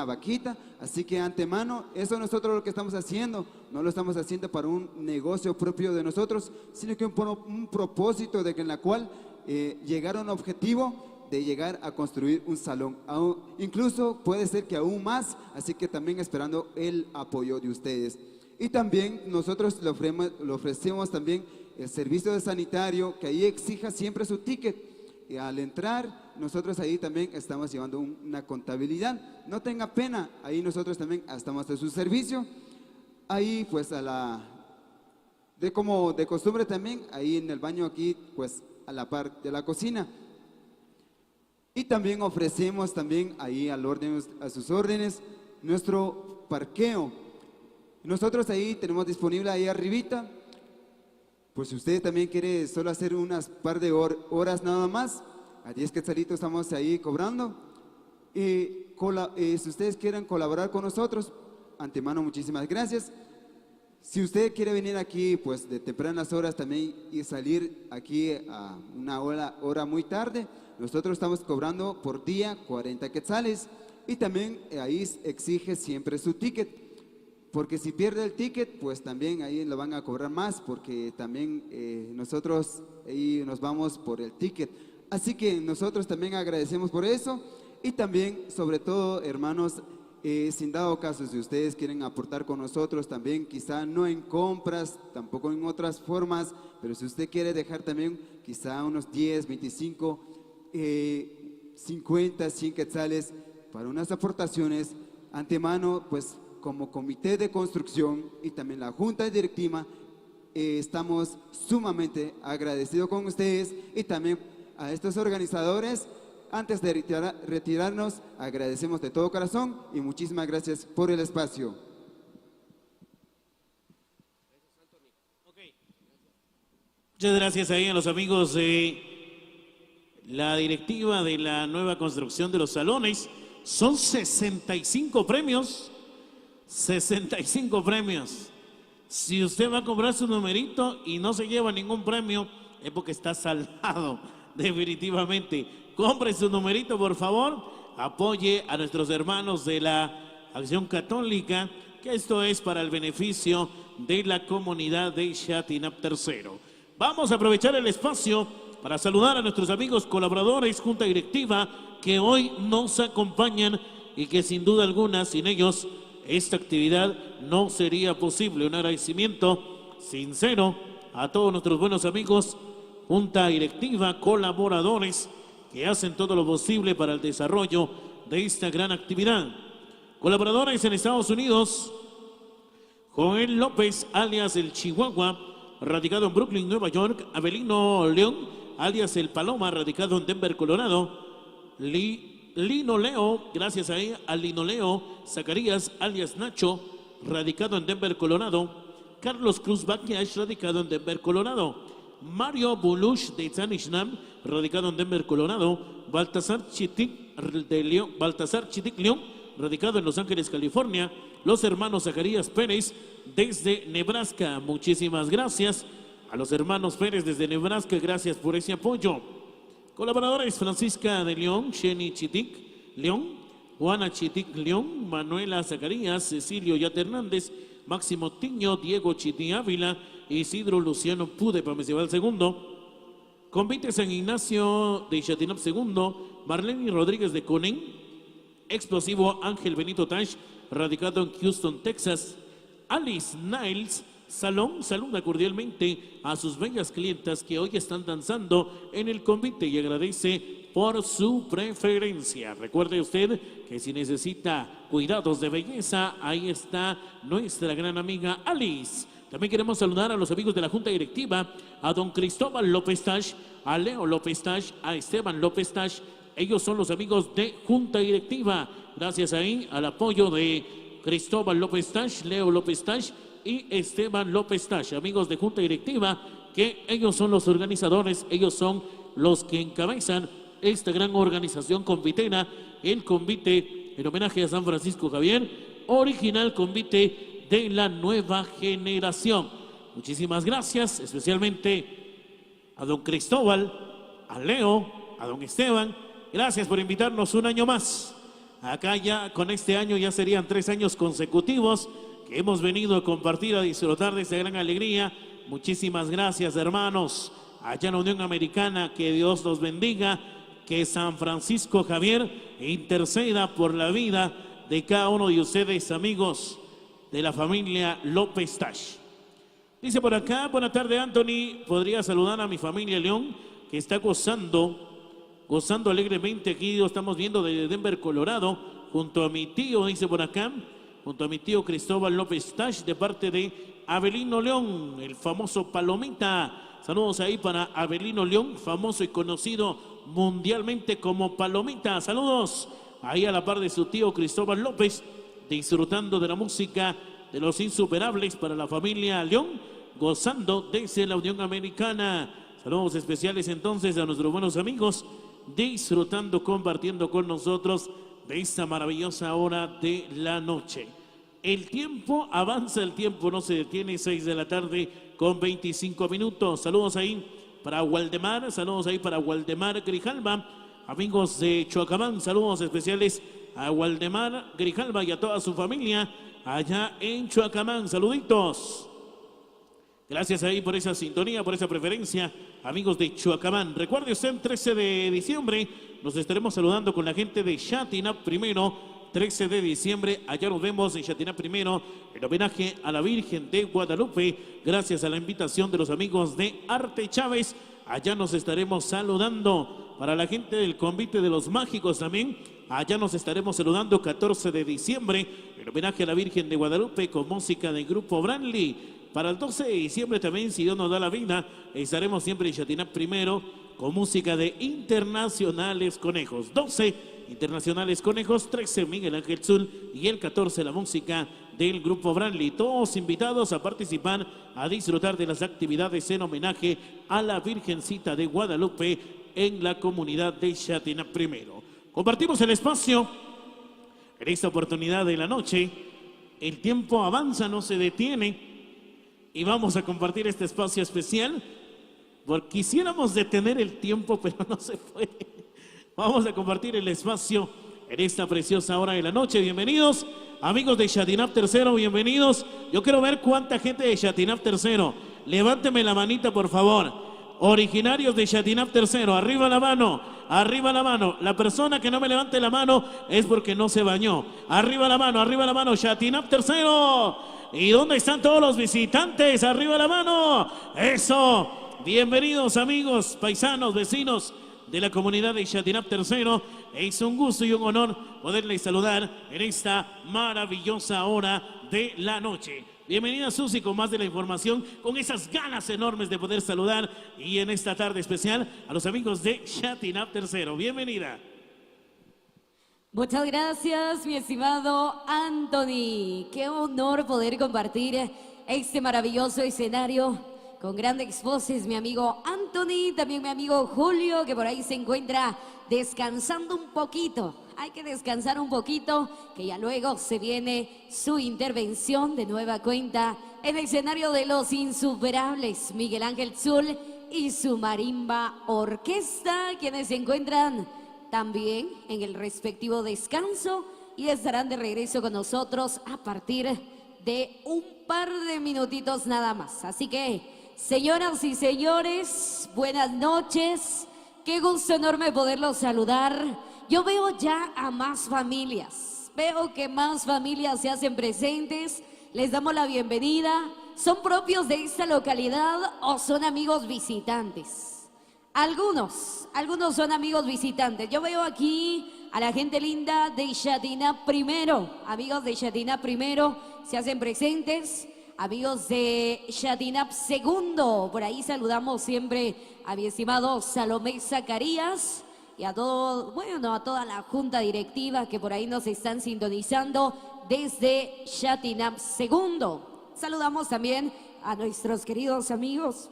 vaquita, así que antemano, eso nosotros lo que estamos haciendo, no lo estamos haciendo para un negocio propio de nosotros, sino que un propósito de que en la cual llegar a un objetivo de llegar a construir un salón, incluso puede ser que aún más, así que también esperando el apoyo de ustedes. Y también nosotros le ofrecemos también el servicio de sanitario, que ahí exija siempre su ticket. Y al entrar, nosotros ahí también estamos llevando una contabilidad. No tenga pena, ahí nosotros también estamos a su servicio. Ahí pues como de costumbre también, ahí en el baño aquí, pues a la par de la cocina. Y también ofrecemos también ahí a sus órdenes nuestro parqueo. Nosotros ahí tenemos disponible ahí arribita. Pues si usted también quiere solo hacer unas par de horas nada más, a 10 quetzalitos estamos ahí cobrando. Y si ustedes quieren colaborar con nosotros, antemano muchísimas gracias. Si usted quiere venir aquí pues de tempranas horas también y salir aquí a una hora muy tarde, nosotros estamos cobrando por día 40 quetzales y también ahí exige siempre su ticket. Porque si pierde el ticket, pues también ahí lo van a cobrar más, porque también nosotros ahí nos vamos por el ticket. Así que nosotros también agradecemos por eso y también, sobre todo, hermanos, sin dado caso, si ustedes quieren aportar con nosotros también, quizá no en compras, tampoco en otras formas, pero si usted quiere dejar también quizá unos 10, 25, 50, 100 quetzales para unas aportaciones, antemano, pues como comité de construcción y también la junta directiva, estamos sumamente agradecidos con ustedes y también a estos organizadores. Antes de retirarnos, agradecemos de todo corazón y muchísimas gracias por el espacio. Muchas gracias ahí a los amigos de la directiva de la nueva construcción de los salones. Son 65 premios. 65 premios. Si usted va a cobrar su numerito y no se lleva ningún premio, es porque está saldado, definitivamente. Compre su numerito, por favor. Apoye a nuestros hermanos de la Acción Católica, que esto es para el beneficio de la comunidad de Chatinap III. Vamos a aprovechar el espacio para saludar a nuestros amigos colaboradores, junta directiva, que hoy nos acompañan y que sin duda alguna, sin ellos, esta actividad no sería posible. Un agradecimiento sincero a todos nuestros buenos amigos, junta directiva, colaboradores que hacen todo lo posible para el desarrollo de esta gran actividad. Colaboradores en Estados Unidos: Joel López, alias el Chihuahua, radicado en Brooklyn, Nueva York. Abelino León, alias el Paloma, radicado en Denver, Colorado. Lino Leo, gracias a Lino Leo Zacarías, alias Nacho, radicado en Denver, Colorado. Carlos Cruz Baquiash, radicado en Denver, Colorado. Mario Bulush de Tzanishnam, radicado en Denver, Colorado. Baltasar Chitic León, radicado en Los Ángeles, California. Los hermanos Zacarías Pérez desde Nebraska. Muchísimas gracias a los hermanos Pérez desde Nebraska, gracias por ese apoyo. Colaboradores: Francisca de León, Jenny Chitic León, Juana Chitic León, Manuela Zacarías, Cecilio Yat Hernández, Máximo Tiño, Diego Chiti Ávila, Isidro Luciano Pude Pamecival II. Convite San Ignacio de Chatinap II, Marlene Rodríguez de Conén. Explosivo Ángel Benito Tash, radicado en Houston, Texas. Alice Niles Salón saluda cordialmente a sus bellas clientas que hoy están danzando en el convite y agradece por su preferencia. Recuerde usted que si necesita cuidados de belleza, ahí está nuestra gran amiga Alice. También queremos saludar a los amigos de la Junta Directiva, a don Cristóbal López Tash, a Leo López Tash, a Esteban López Tash. Ellos son los amigos de Junta Directiva. Gracias ahí al apoyo de Cristóbal López Tash, Leo López Tash y Esteban López Tash, amigos de Junta Directiva, que ellos son los organizadores, ellos son los que encabezan esta gran organización convitera, el convite en homenaje a San Francisco Javier, original convite de la nueva generación. Muchísimas gracias, especialmente a don Cristóbal, a Leo, a don Esteban. Gracias por invitarnos un año más. Acá ya con este año ya serían 3 años consecutivos que hemos venido a compartir, a disfrutar de esta gran alegría. Muchísimas gracias, hermanos. Allá en la Unión Americana, que Dios los bendiga, que San Francisco Javier interceda por la vida de cada uno de ustedes, amigos de la familia López Tash. Dice por acá, buena tarde, Anthony, podría saludar a mi familia León, que está gozando alegremente aquí, lo estamos viendo de Denver, Colorado, junto a mi tío, dice por acá, junto a mi tío Cristóbal López Tash, de parte de Abelino León, el famoso Palomita. Saludos ahí para Abelino León, famoso y conocido mundialmente como Palomita. Saludos ahí a la par de su tío Cristóbal López, disfrutando de la música de los insuperables para la familia León, gozando desde la Unión Americana. Saludos especiales entonces a nuestros buenos amigos, disfrutando, compartiendo con nosotros de esta maravillosa hora de la noche. El tiempo avanza, el tiempo no se detiene, 6 de la tarde con 25 minutos. Saludos ahí para Waldemar, saludos ahí para Waldemar Grijalva, amigos de Choacabán, saludos especiales a Waldemar Grijalva y a toda su familia allá en Choacabán, saluditos. Gracias ahí por esa sintonía, por esa preferencia, amigos de Choacabán. Recuerde usted, el 13 de diciembre nos estaremos saludando con la gente de Chatinap primero. 13 de diciembre, allá nos vemos en Chatinap primero, en homenaje a la Virgen de Guadalupe. Gracias a la invitación de los amigos de Arte Chávez, allá nos estaremos saludando. Para la gente del Convite de los Mágicos también, allá nos estaremos saludando 14 de diciembre, en homenaje a la Virgen de Guadalupe con música del grupo Branly. Para el 12 de diciembre también, si Dios nos da la vida, estaremos siempre en Chatinap primero con música de Internacionales Conejos. 12 Internacionales Conejos, 13 Miguel Ángel Zul y el 14 la música del grupo Branly. Todos invitados a participar, a disfrutar de las actividades en homenaje a la Virgencita de Guadalupe en la comunidad de Chatinap primero. Compartimos el espacio en esta oportunidad de la noche. El tiempo avanza, no se detiene. Y vamos a compartir este espacio especial, porque quisiéramos detener el tiempo, pero no se puede. Vamos a compartir el espacio en esta preciosa hora de la noche. Bienvenidos, amigos de Chatinap tercero, bienvenidos. Yo quiero ver cuánta gente de Chatinap tercero. Levánteme la manita, por favor. Originarios de Chatinap tercero, arriba la mano, arriba la mano. La persona que no me levante la mano es porque no se bañó. Arriba la mano, Chatinap tercero. ¿Y dónde están todos los visitantes? Arriba la mano. Eso. Bienvenidos, amigos, paisanos, vecinos de la comunidad de Chatinap tercero. Es un gusto y un honor poderles saludar en esta maravillosa hora de la noche. Bienvenida, Susi, con más de la información, con esas ganas enormes de poder saludar y en esta tarde especial a los amigos de Chatinap tercero. Bienvenida. Muchas gracias, mi estimado Anthony. Qué honor poder compartir este maravilloso escenario con grandes voces, mi amigo Anthony, también mi amigo Julio, que por ahí se encuentra descansando un poquito. Hay que descansar un poquito, que ya luego se viene su intervención de nueva cuenta en el escenario de los insuperables Miguel Ángel Zul y su marimba orquesta, quienes se encuentran también en el respectivo descanso y estarán de regreso con nosotros a partir de un par de minutitos nada más. Así que, señoras y señores, buenas noches. Qué gusto enorme poderlos saludar. Yo veo ya a más familias. Veo que más familias se hacen presentes. Les damos la bienvenida. ¿Son propios de esta localidad o son amigos visitantes? Algunos son amigos visitantes. Yo veo aquí a la gente linda de Chatinap primero. Amigos de Chatinap primero se hacen presentes. Amigos de Chatinap segundo, por ahí saludamos siempre a mi estimado Salomé Zacarías y a todo, bueno, a toda la junta directiva que por ahí nos están sintonizando desde Chatinap segundo. Saludamos también a nuestros queridos amigos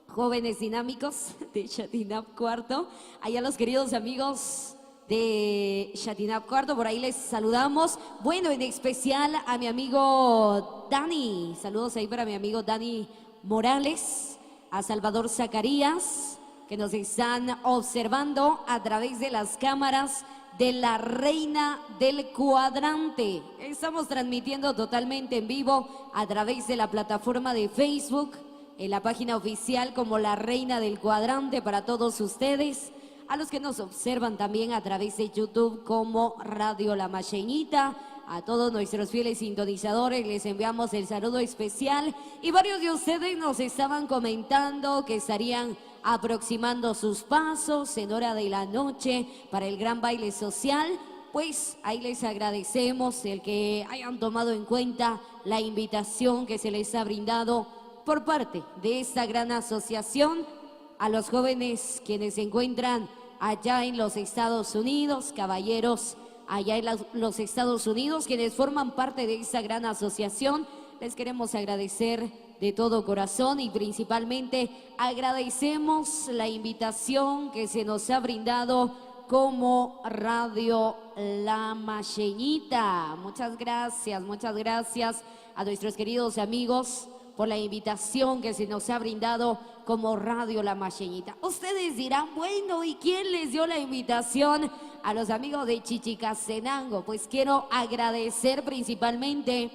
jóvenes dinámicos de Chatinap cuarto, allá los queridos amigos de Chatinap cuarto, por ahí les saludamos. Bueno, en especial a mi amigo Dani, saludos ahí para mi amigo Dani Morales, a Salvador Zacarías, que nos están observando a través de las cámaras de la Reina del Cuadrante. Estamos transmitiendo totalmente en vivo a través de la plataforma de Facebook, en la página oficial como la Reina del Cuadrante para todos ustedes, a los que nos observan también a través de YouTube como Radio La Macheñita. A todos nuestros fieles sintonizadores les enviamos el saludo especial, y varios de ustedes nos estaban comentando que estarían aproximando sus pasos en hora de la noche para el gran baile social. Pues ahí les agradecemos el que hayan tomado en cuenta la invitación que se les ha brindado por parte de esta gran asociación a los jóvenes quienes se encuentran allá en los Estados Unidos, caballeros allá en los Estados Unidos, quienes forman parte de esta gran asociación. Les queremos agradecer de todo corazón, y principalmente agradecemos la invitación que se nos ha brindado como Radio La Macheñita. Muchas gracias a nuestros queridos amigos por la invitación que se nos ha brindado como Radio La Macheñita. Ustedes dirán, bueno, ¿y quién les dio la invitación a los amigos de Chichicastenango? Pues quiero agradecer principalmente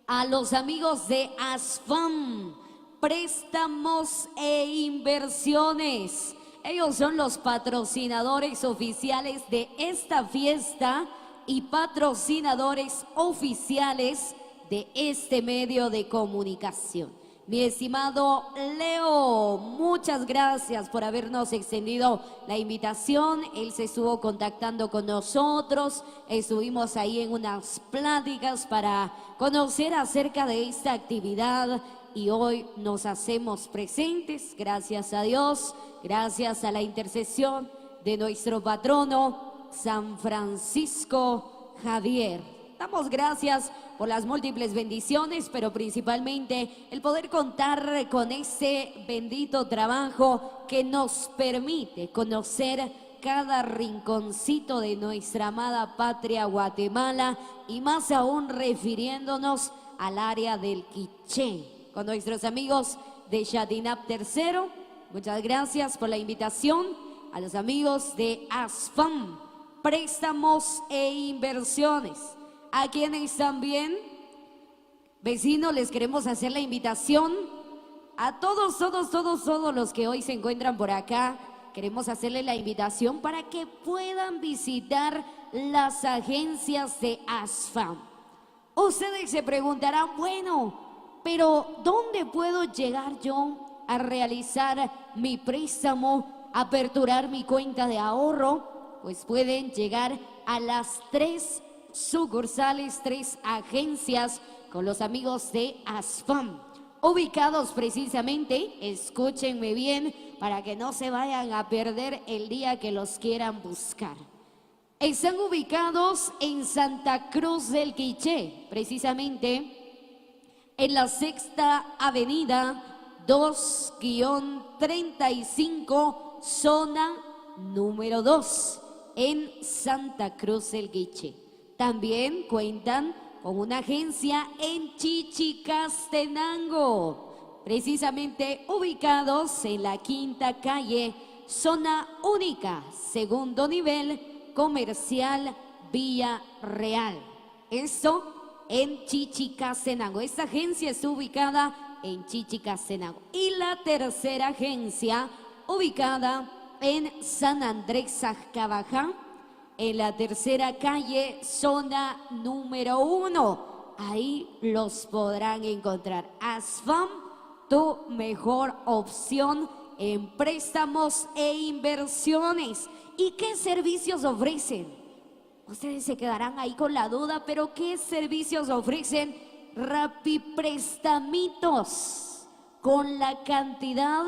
a los amigos de ASFAM, Préstamos e Inversiones. Ellos son los patrocinadores oficiales de esta fiesta y patrocinadores oficiales de este medio de comunicación. Mi estimado Leo, muchas gracias por habernos extendido la invitación. Él se estuvo contactando con nosotros, estuvimos ahí en unas pláticas para conocer acerca de esta actividad, y hoy nos hacemos presentes, gracias a Dios, gracias a la intercesión de nuestro patrono San Francisco Javier. Damos gracias por las múltiples bendiciones, pero principalmente el poder contar con ese bendito trabajo que nos permite conocer cada rinconcito de nuestra amada patria Guatemala, y más aún refiriéndonos al área del Quiché, con nuestros amigos de Chatinap III. Muchas gracias por la invitación. A los amigos de ASFAM, Préstamos e Inversiones, a quienes también, vecinos, les queremos hacer la invitación. A todos los que hoy se encuentran por acá, queremos hacerles la invitación para que puedan visitar las agencias de ASFAM. Ustedes se preguntarán, bueno, pero ¿dónde puedo llegar yo a realizar mi préstamo, aperturar mi cuenta de ahorro? Pues pueden llegar a las 3 sucursales, 3 agencias con los amigos de ASFAM, ubicados precisamente, escúchenme bien, para que no se vayan a perder el día que los quieran buscar. Están ubicados en Santa Cruz del Quiché, precisamente en la 6ª Avenida 2-35, zona número 2, en Santa Cruz del Quiché. También cuentan con una agencia en Chichicastenango, precisamente ubicados en la 5ª calle, zona única, segundo nivel, comercial Villa Real. Esto en Chichicastenango. Esta agencia está ubicada en Chichicastenango. Y la tercera agencia, ubicada en San Andrés Sajcabajá, en la 3ª calle, zona número 1. Ahí los podrán encontrar. ASFAM, tu mejor opción en préstamos e inversiones. ¿Y qué servicios ofrecen? Ustedes se quedarán ahí con la duda, pero ¿qué servicios ofrecen? Rapiprestamitos con la cantidad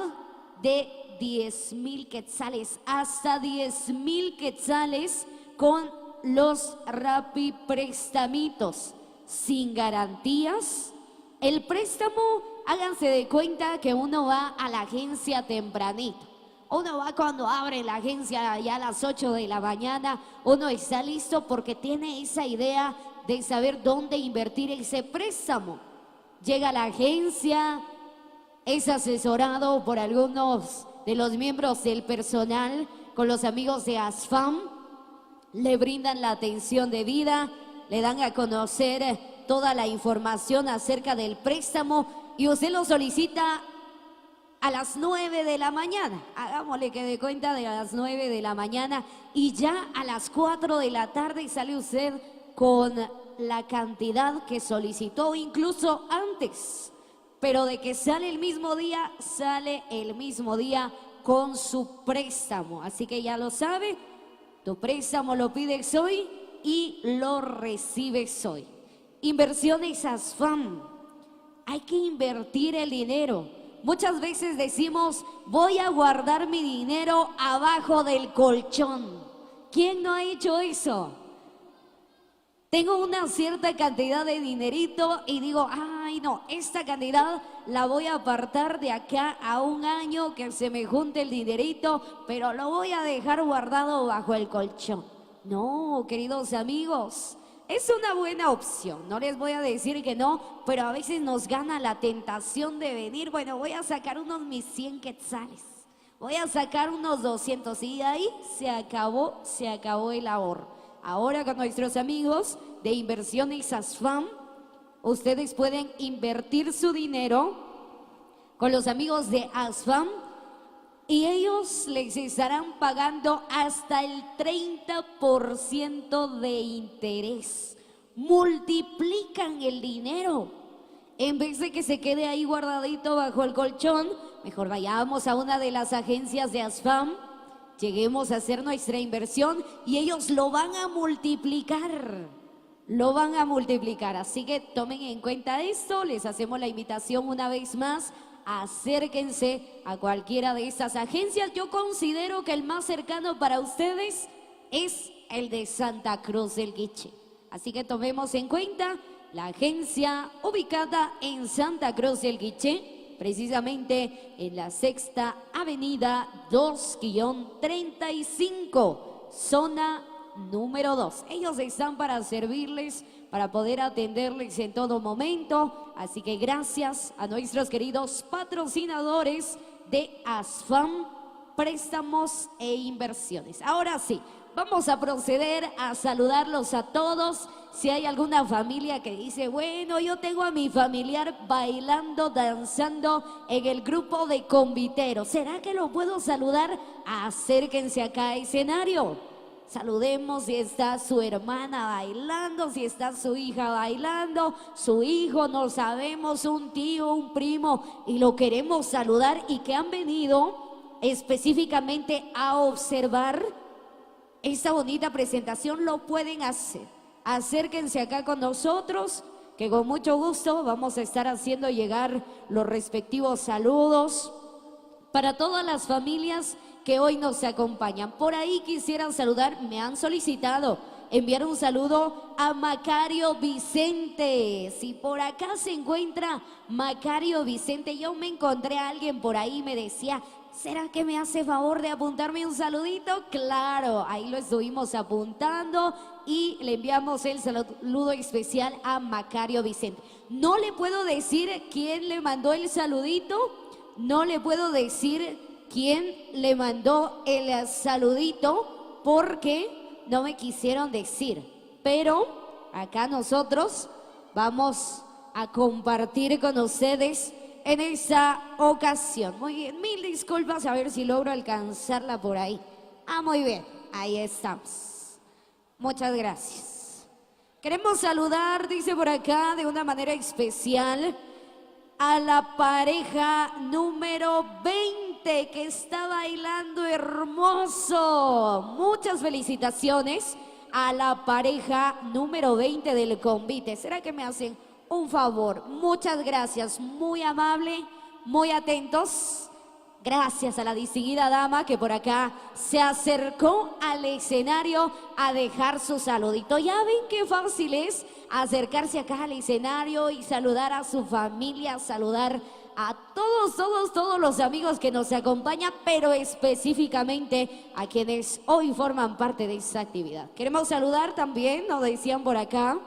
de 10,000 quetzales, hasta 10,000 quetzales con los rapiprestamitos, sin garantías. El préstamo, háganse de cuenta que uno va a la agencia tempranito. Uno va cuando abre la agencia ya a las 8 de la mañana, uno está listo porque tiene esa idea de saber dónde invertir ese préstamo. Llega a la agencia, es asesorado por algunos de los miembros del personal con los amigos de ASFAM, le brindan la atención debida, le dan a conocer toda la información acerca del préstamo y usted lo solicita a las 9 de la mañana. Hagámosle que dé cuenta de las 9 de la mañana y ya a las 4 de la tarde sale usted con la cantidad que solicitó, incluso antes. Pero de que sale el mismo día con su préstamo. Así que ya lo sabe, tu préstamo lo pides hoy y lo recibes hoy. Inversiones ASFAM. Hay que invertir el dinero. Muchas veces decimos, voy a guardar mi dinero abajo del colchón. ¿Quién no ha hecho eso? Tengo una cierta cantidad de dinerito y digo, ay no, esta cantidad la voy a apartar de acá a un año que se me junte el dinerito, pero lo voy a dejar guardado bajo el colchón. No, queridos amigos, es una buena opción, no les voy a decir que no, pero a veces nos gana la tentación de venir, bueno, voy a sacar unos mis 100 quetzales, voy a sacar unos 200 y ahí se acabó el ahorro. Ahora con nuestros amigos de Inversiones ASFAM, ustedes pueden invertir su dinero con los amigos de ASFAM y ellos les estarán pagando hasta el 30% de interés. Multiplican el dinero. En vez de que se quede ahí guardadito bajo el colchón, mejor vayamos a una de las agencias de ASFAM, lleguemos a hacer nuestra inversión y ellos lo van a multiplicar. Lo van a multiplicar. Así que tomen en cuenta esto. Les hacemos la invitación una vez más. Acérquense a cualquiera de estas agencias. Yo considero que el más cercano para ustedes es el de Santa Cruz del Quiché. Así que tomemos en cuenta la agencia ubicada en Santa Cruz del Quiché, precisamente en la Sexta Avenida 2-35, zona número 2. Ellos están para servirles, para poder atenderles en todo momento. Así que gracias a nuestros queridos patrocinadores de ASFAM, préstamos e inversiones. Ahora sí, vamos a proceder a saludarlos a todos. Si hay alguna familia que dice, bueno, yo tengo a mi familiar bailando, danzando en el grupo de conviteros, ¿será que lo puedo saludar? Acérquense acá a escenario. Saludemos si está su hermana bailando, si está su hija bailando, su hijo, no sabemos, un tío, un primo, y lo queremos saludar y que han venido específicamente a observar esta bonita presentación, lo pueden hacer. Acérquense acá con nosotros, que con mucho gusto vamos a estar haciendo llegar los respectivos saludos para todas las familias que hoy nos acompañan. Por ahí quisieran saludar, me han solicitado enviar un saludo a Macario Vicente. Si por acá se encuentra Macario Vicente, yo me encontré a alguien por ahí, me decía, ¿será que me hace favor de apuntarme un saludito? Claro, ahí lo estuvimos apuntando y le enviamos el saludo especial a Macario Vicente. No le puedo decir quién le mandó el saludito, no le puedo decir quién le mandó el saludito porque no me quisieron decir, pero acá nosotros vamos a compartir con ustedes en esta ocasión. Muy bien, mil disculpas, a ver si logro alcanzarla por ahí. Muy bien, ahí estamos. Muchas gracias. Queremos saludar, dice por acá, de una manera especial a la pareja número 20 que está bailando hermoso. Muchas felicitaciones a la pareja número 20 del convite. ¿Será que me hacen un favor? Muchas gracias, muy amable, muy atentos. Gracias a la distinguida dama que por acá se acercó al escenario a dejar su saludito. Ya ven qué fácil es acercarse acá al escenario y saludar a su familia, saludar a todos los amigos que nos acompañan, pero específicamente a quienes hoy forman parte de esta actividad. Queremos saludar también, nos decían por acá,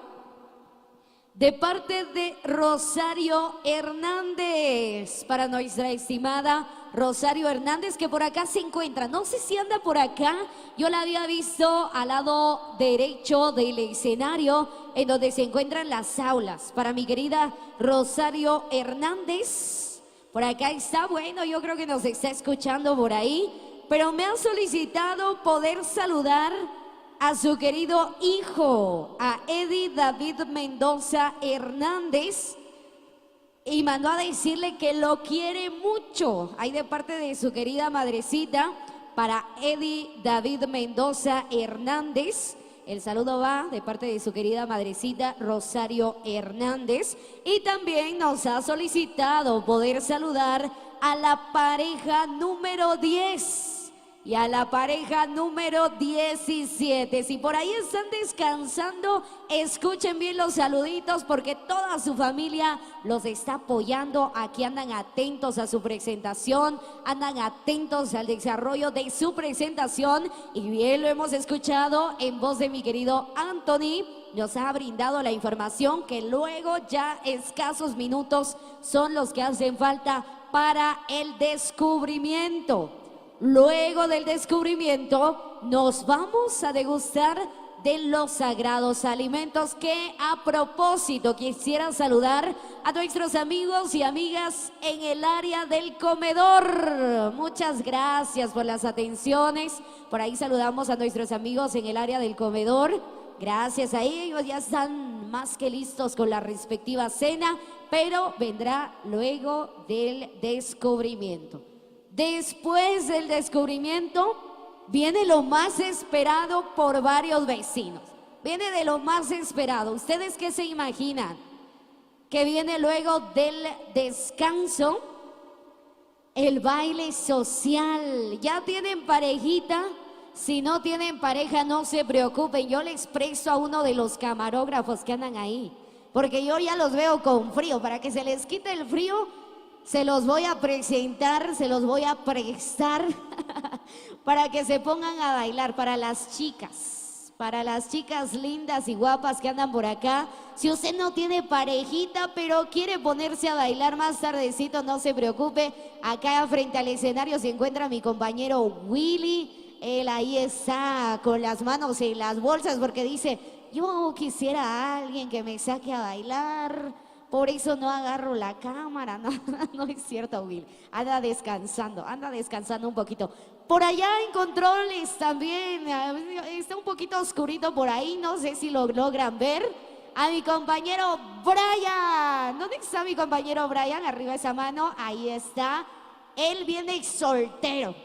de parte de Rosario Hernández, para nuestra estimada Rosario Hernández, que por acá se encuentra. No sé si anda por acá. Yo la había visto al lado derecho del escenario, en donde se encuentran las aulas. Para mi querida Rosario Hernández, por acá está. Bueno, yo creo que nos está escuchando por ahí, pero me han solicitado poder saludar a su querido hijo, a Eddie David Mendoza Hernández, y mandó a decirle que lo quiere mucho. Ahí de parte de su querida madrecita, para Eddie David Mendoza Hernández. El saludo va de parte de su querida madrecita Rosario Hernández. Y también nos ha solicitado poder saludar a la pareja número 10 y a la pareja número 17. Si por ahí están descansando, escuchen bien los saluditos, porque toda su familia los está apoyando. Aquí andan atentos a su presentación, andan atentos al desarrollo de su presentación, y bien lo hemos escuchado en voz de mi querido Anthony. Nos ha brindado la información que luego, ya escasos minutos, son los que hacen falta para el descubrimiento. Luego del descubrimiento nos vamos a degustar de los sagrados alimentos, que a propósito quisiera saludar a nuestros amigos y amigas en el área del comedor. Muchas gracias por las atenciones. Por ahí saludamos a nuestros amigos en el área del comedor. Gracias a ellos, ya están más que listos con la respectiva cena, pero vendrá luego del descubrimiento. Después del descubrimiento viene lo más esperado por varios vecinos. Viene de lo más esperado. ¿Ustedes qué se imaginan? Que viene luego del descanso el baile social. ¿Ya tienen parejita? Si no tienen pareja, no se preocupen. Yo le expreso a uno de los camarógrafos que andan ahí, porque yo ya los veo con frío. Para que se les quite el frío, se los voy a presentar, se los voy a prestar para que se pongan a bailar. Para las chicas lindas y guapas que andan por acá. Si usted no tiene parejita, pero quiere ponerse a bailar más tardecito, no se preocupe. Acá frente al escenario se encuentra mi compañero Willy. Él ahí está con las manos en las bolsas, porque dice: yo quisiera a alguien que me saque a bailar. Por eso no agarro la cámara. No, no es cierto, Will. Anda descansando un poquito. Por allá en controles también, está un poquito oscurito por ahí, no sé si lo logran ver. A mi compañero Brian. ¿Dónde está mi compañero Brian? Arriba esa mano, ahí está. Él viene soltero.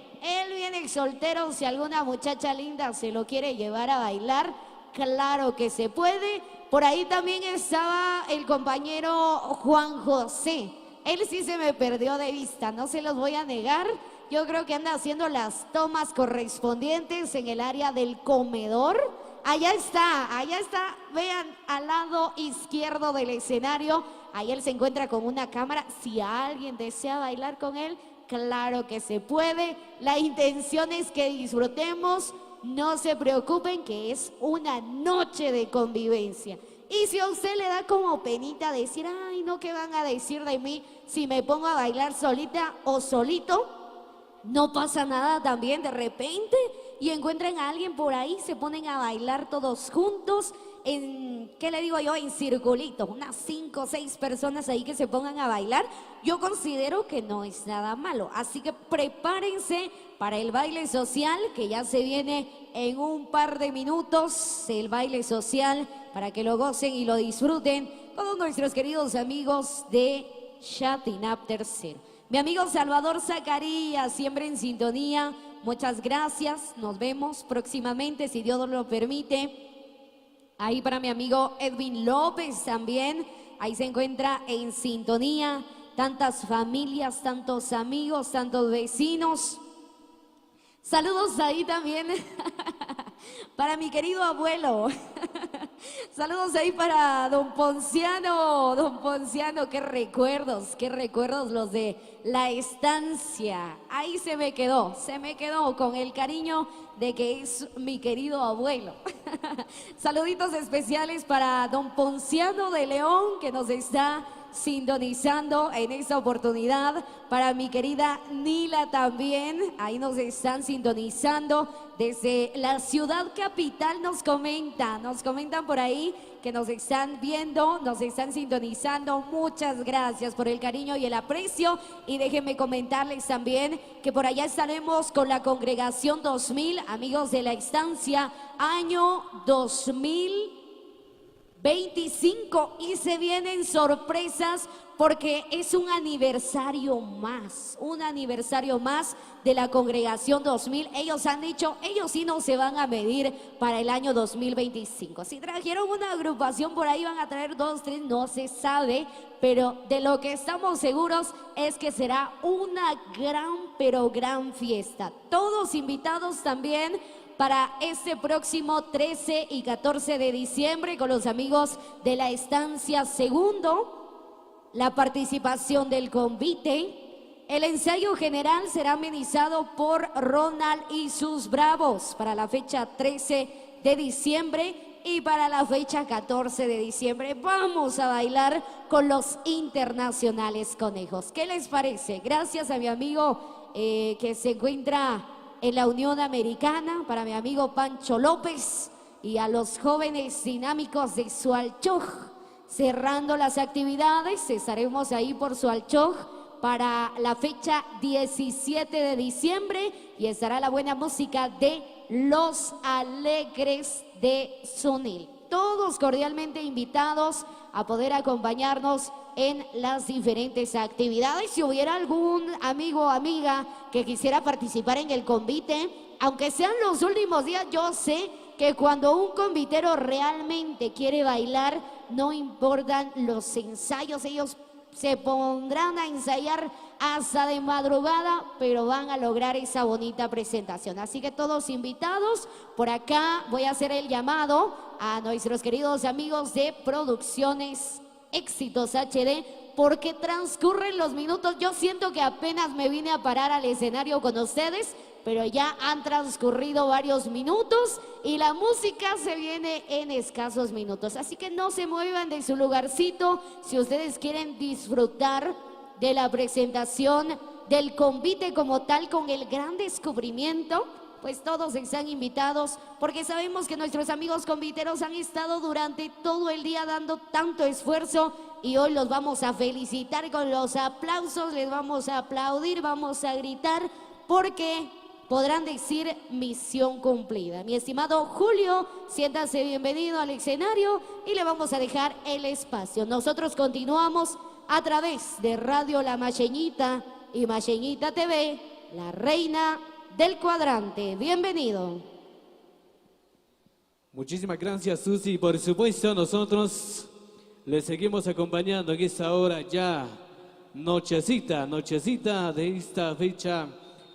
Si alguna muchacha linda se lo quiere llevar a bailar, claro que se puede. Por ahí también estaba el compañero Juan José. Él sí se me perdió de vista, no se los voy a negar. Yo creo que anda haciendo las tomas correspondientes en el área del comedor. Allá está. Vean, al lado izquierdo del escenario. Ahí él se encuentra con una cámara. Si alguien desea bailar con él, claro que se puede. La intención es que disfrutemos. No se preocupen, que es una noche de convivencia. Y si a usted le da como penita decir: ay, no, ¿qué van a decir de mí si me pongo a bailar solita o solito? No pasa nada también. De repente y encuentran a alguien por ahí, se ponen a bailar todos juntos en, ¿qué le digo yo? En circulito, unas 5 o 6 personas ahí que se pongan a bailar. Yo considero que no es nada malo, así que prepárense para el baile social, que ya se viene en un par de minutos, el baile social, para que lo gocen y lo disfruten con nuestros queridos amigos de Chatting Up Tercero. Mi amigo Salvador Zacarías, siempre en sintonía, muchas gracias, nos vemos próximamente, si Dios nos lo permite. Ahí para mi amigo Edwin López también, ahí se encuentra en sintonía, tantas familias, tantos amigos, tantos vecinos. Saludos ahí también para mi querido abuelo. Saludos ahí para don Ponciano. Don Ponciano, qué recuerdos los de la estancia. Ahí se me quedó con el cariño de que es mi querido abuelo. Saluditos especiales para don Ponciano de León, que nos está sintonizando en esta oportunidad. Para mi querida Nila también, ahí nos están sintonizando desde la ciudad capital, nos comentan por ahí que nos están viendo, nos están sintonizando. Muchas gracias por el cariño y el aprecio. Y déjenme comentarles también que por allá estaremos con la Congregación 2000, amigos de la estancia, año 2025, y se vienen sorpresas porque es un aniversario más de la Congregación 2000. Ellos han dicho, ellos sí no se van a medir para el año 2025. Si trajeron una agrupación por ahí, van a traer 2, 3, no se sabe, pero de lo que estamos seguros es que será una gran fiesta. Todos invitados también para este próximo 13 y 14 de diciembre con los amigos de la estancia segundo. La participación del convite. El ensayo general será amenizado por Ronald y sus Bravos para la fecha 13 de diciembre, y para la fecha 14 de diciembre vamos a bailar con los internacionales conejos. ¿Qué les parece? Gracias a mi amigo que se encuentra en la Unión Americana, para mi amigo Pancho López, y a los jóvenes dinámicos de Sualchoj. Cerrando las actividades, estaremos ahí por Sualchoj para la fecha 17 de diciembre y estará la buena música de Los Alegres de Sunil. Todos cordialmente invitados a poder acompañarnos en las diferentes actividades. Si hubiera algún amigo o amiga que quisiera participar en el convite, aunque sean los últimos días, yo sé que cuando un convitero realmente quiere bailar, no importan los ensayos, ellos se pondrán a ensayar hasta de madrugada, pero van a lograr esa bonita presentación. Así que todos invitados. Por acá voy a hacer el llamado a nuestros queridos amigos de Producciones Éxitos HD, porque transcurren los minutos. Yo siento que apenas me vine a parar al escenario con ustedes, pero ya han transcurrido varios minutos y la música se viene en escasos minutos. Así que no se muevan de su lugarcito si ustedes quieren disfrutar de la presentación del convite como tal, con el gran descubrimiento. Pues todos están invitados, porque sabemos que nuestros amigos conviteros han estado durante todo el día dando tanto esfuerzo, y hoy los vamos a felicitar con los aplausos, les vamos a aplaudir, vamos a gritar, porque podrán decir misión cumplida. Mi estimado Julio, siéntase bienvenido al escenario y le vamos a dejar el espacio. Nosotros continuamos a través de Radio La Macheñita y Macheñita TV, la reina del cuadrante. Bienvenido. Muchísimas gracias, Susi. Por supuesto, nosotros le seguimos acompañando en esta hora ya nochecita de esta fecha